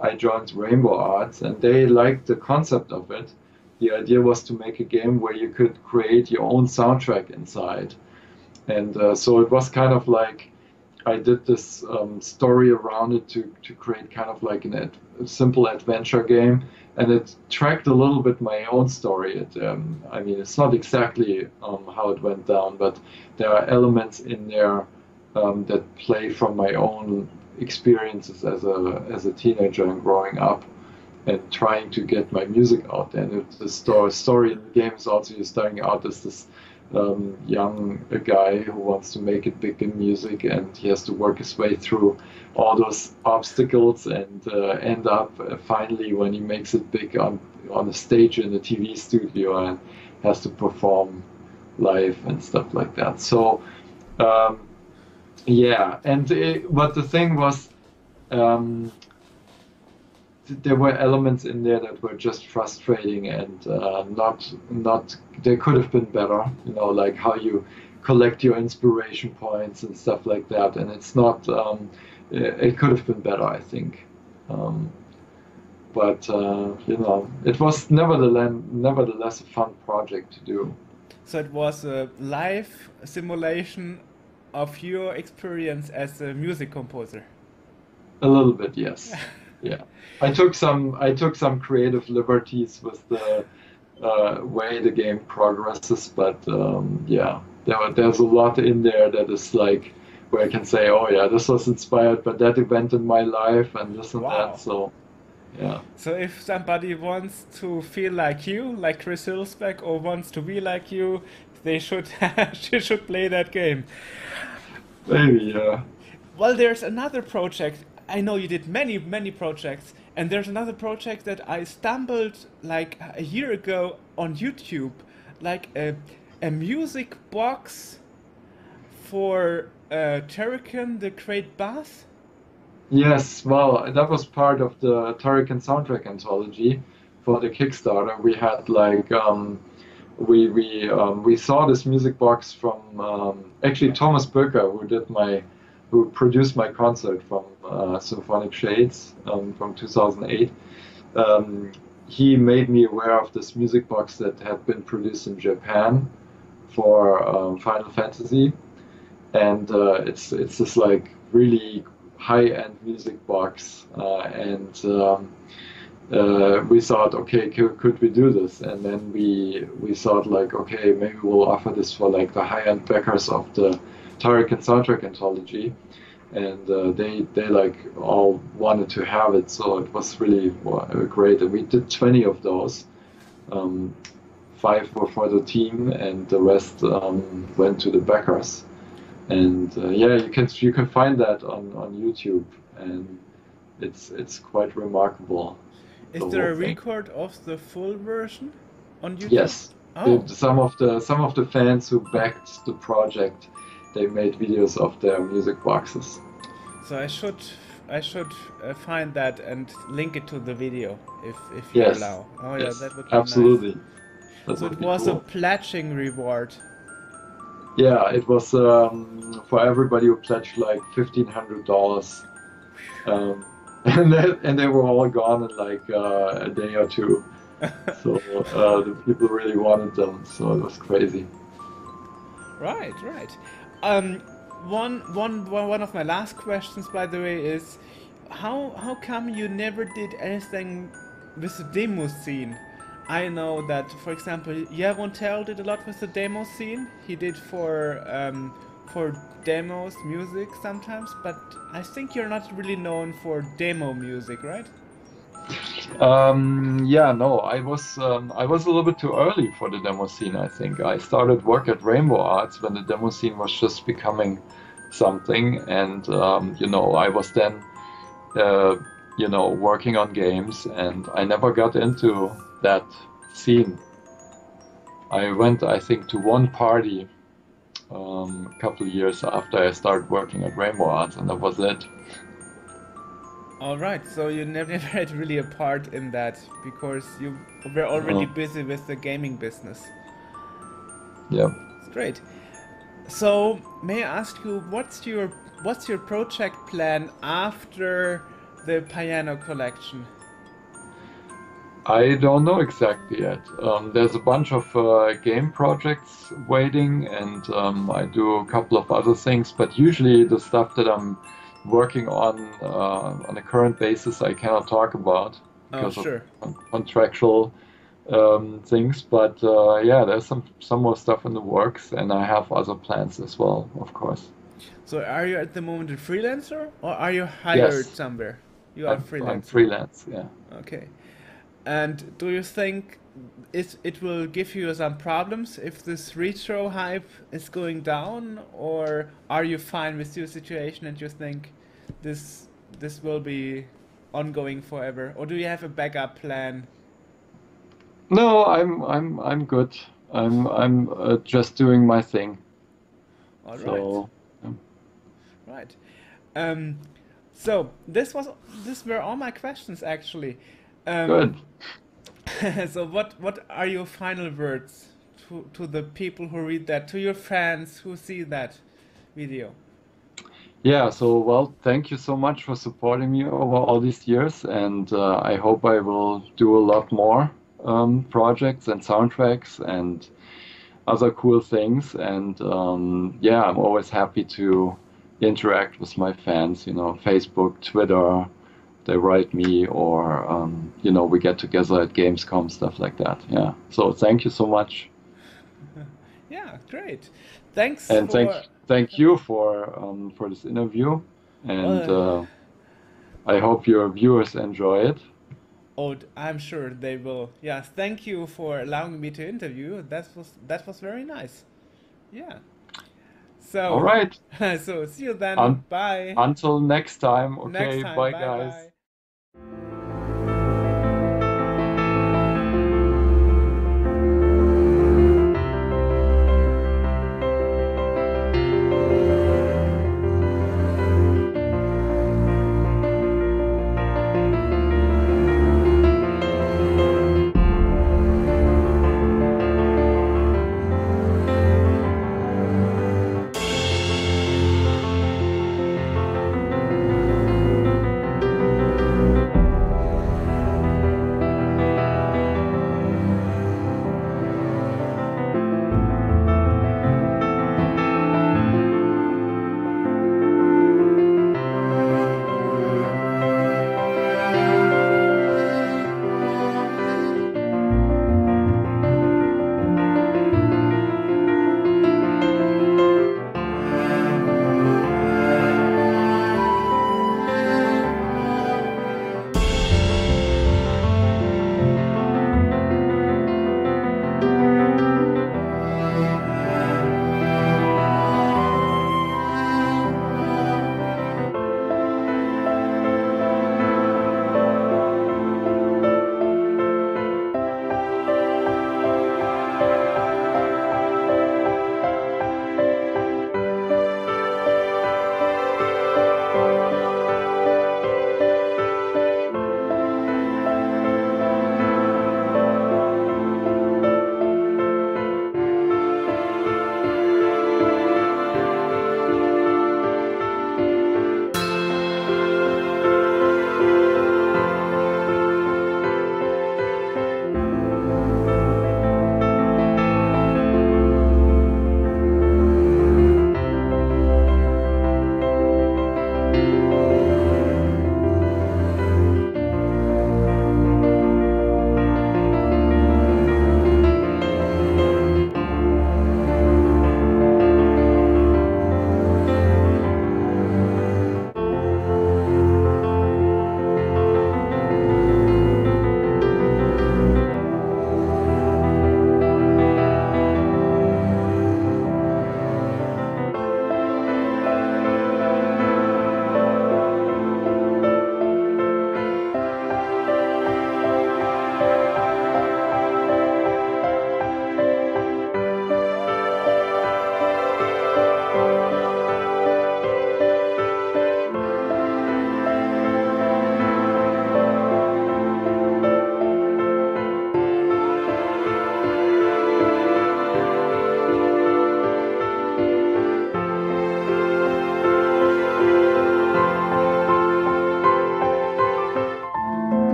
I joined Rainbow Arts, and they liked the concept of it. The idea was to make a game where you could create your own soundtrack inside. And so it was kind of like I did this story around it to create kind of like a simple adventure game, and it tracked a little bit my own story. I mean, it's not exactly how it went down, but there are elements in there that play from my own experiences as a teenager and growing up, and trying to get my music out. And the story in the game is also you're starting out as this young guy who wants to make it big in music, and he has to work his way through all those obstacles and end up finally when he makes it big on a stage in a TV studio and has to perform live and stuff like that. So yeah, and but the thing was there were elements in there that were just frustrating and not they could have been better, you know, like how you collect your inspiration points and stuff like that, and it's not it could have been better, I think. but you know, it was nevertheless a fun project to do.
So it was a live simulation of your experience as a music composer.
A little bit, yes. Yeah, I took some creative liberties with the way the game progresses, but yeah, there's a lot in there that is like where I can say, oh yeah, this was inspired by that event in my life and this and that.
Wow.
So yeah,
So if somebody wants to feel like you, like Chris Huelsbeck, or wants to be like you, they should they should play that game.
maybe yeah.
Well, there's another project. I know you did many projects, and there's another project that I stumbled like a year ago on YouTube, like a music box for Turrican, the Great Bath.
Yes, well, that was part of the Turrican soundtrack anthology for the Kickstarter. We had like we saw this music box from actually Thomas Böcker, who produced my concert from Symphonic Shades from 2008. He made me aware of this music box that had been produced in Japan for Final Fantasy, and it's this like really high-end music box, and we thought, okay, could we do this? And then we thought like, okay, maybe we'll offer this for like the high-end backers of the Turrican soundtrack anthology, and they like all wanted to have it, so it was really great. And we did 20 of those. 5 were for the team, and the rest went to the backers. And yeah, you can find that on YouTube, and it's quite remarkable.
Is
The
there a
whole thing.
record of the full version on YouTube?
Yes,
Oh,
some of the fans who backed the project, they made videos of their music boxes.
so I should find that and link it to the video if you
Yes,
allow. Oh yeah,
yes,
that would be nice.
absolutely. That
So
would
it
be
was a
cool.
pledging reward.
Yeah, it was for everybody who pledged like $1,500, and they were all gone in like a day or two. So the people really wanted them, so it was crazy.
Right, right. Um, one of my last questions, by the way, is how come you never did anything with the demo scene? I know that, for example, Jeroen Tel did a lot with the demo scene. He did for demos music sometimes, but I think you're not really known for demo music, right?
Yeah, no, I was a little bit too early for the demo scene. I think I started work at Rainbow Arts when the demo scene was just becoming something, and you know, I was then uh, you know, working on games, and I never got into that scene. I went, I think, to one party a couple of years after I started working at Rainbow Arts, and that was it.
All right, so you never had really a part in that because you were already
Uh,
busy with the gaming business.
yeah.
It's great. So, may I ask you, what's your project plan after the piano collection?
I don't know exactly yet. There's a bunch of game projects waiting, and I do a couple of other things, but usually the stuff that I'm working on a current basis I cannot talk about
Oh,
because of
sure.
contractual things. But yeah, there's some more stuff in the works, and I have other plans as well, of course.
So, are you at the moment a freelancer or are you hired
Yes,
somewhere? You are a
I'm
freelancer.
freelance. Yeah.
Okay. And do you think it will give you some problems if this retro hype is going down, or are you fine with your situation and you think this will be ongoing forever, or do you have a backup plan?
No, I'm good. I'm just doing my thing.
All right,
So
right. Um, so this were all my questions actually.
good.
Um, so what are your final words to the people who read that, to your fans who see that video?
Yeah, so well, thank you so much for supporting me over all these years, and I hope I will do a lot more projects and soundtracks and other cool things. And yeah, I'm always happy to interact with my fans, Facebook, Twitter, they write me, or we get together at Gamescom, stuff like that. Yeah. So thank you so much,
Yeah, great. Thanks
and
for.
thank you for this interview, and
Well,
I hope your viewers enjoy it.
oh, I'm sure they will. Yes, thank you for allowing me to interview. That was very nice. Yeah.
All
So,
right.
so see you then.
Un
Bye.
until next time.
Next
Okay.
time.
Bye,
Bye
guys.
bye.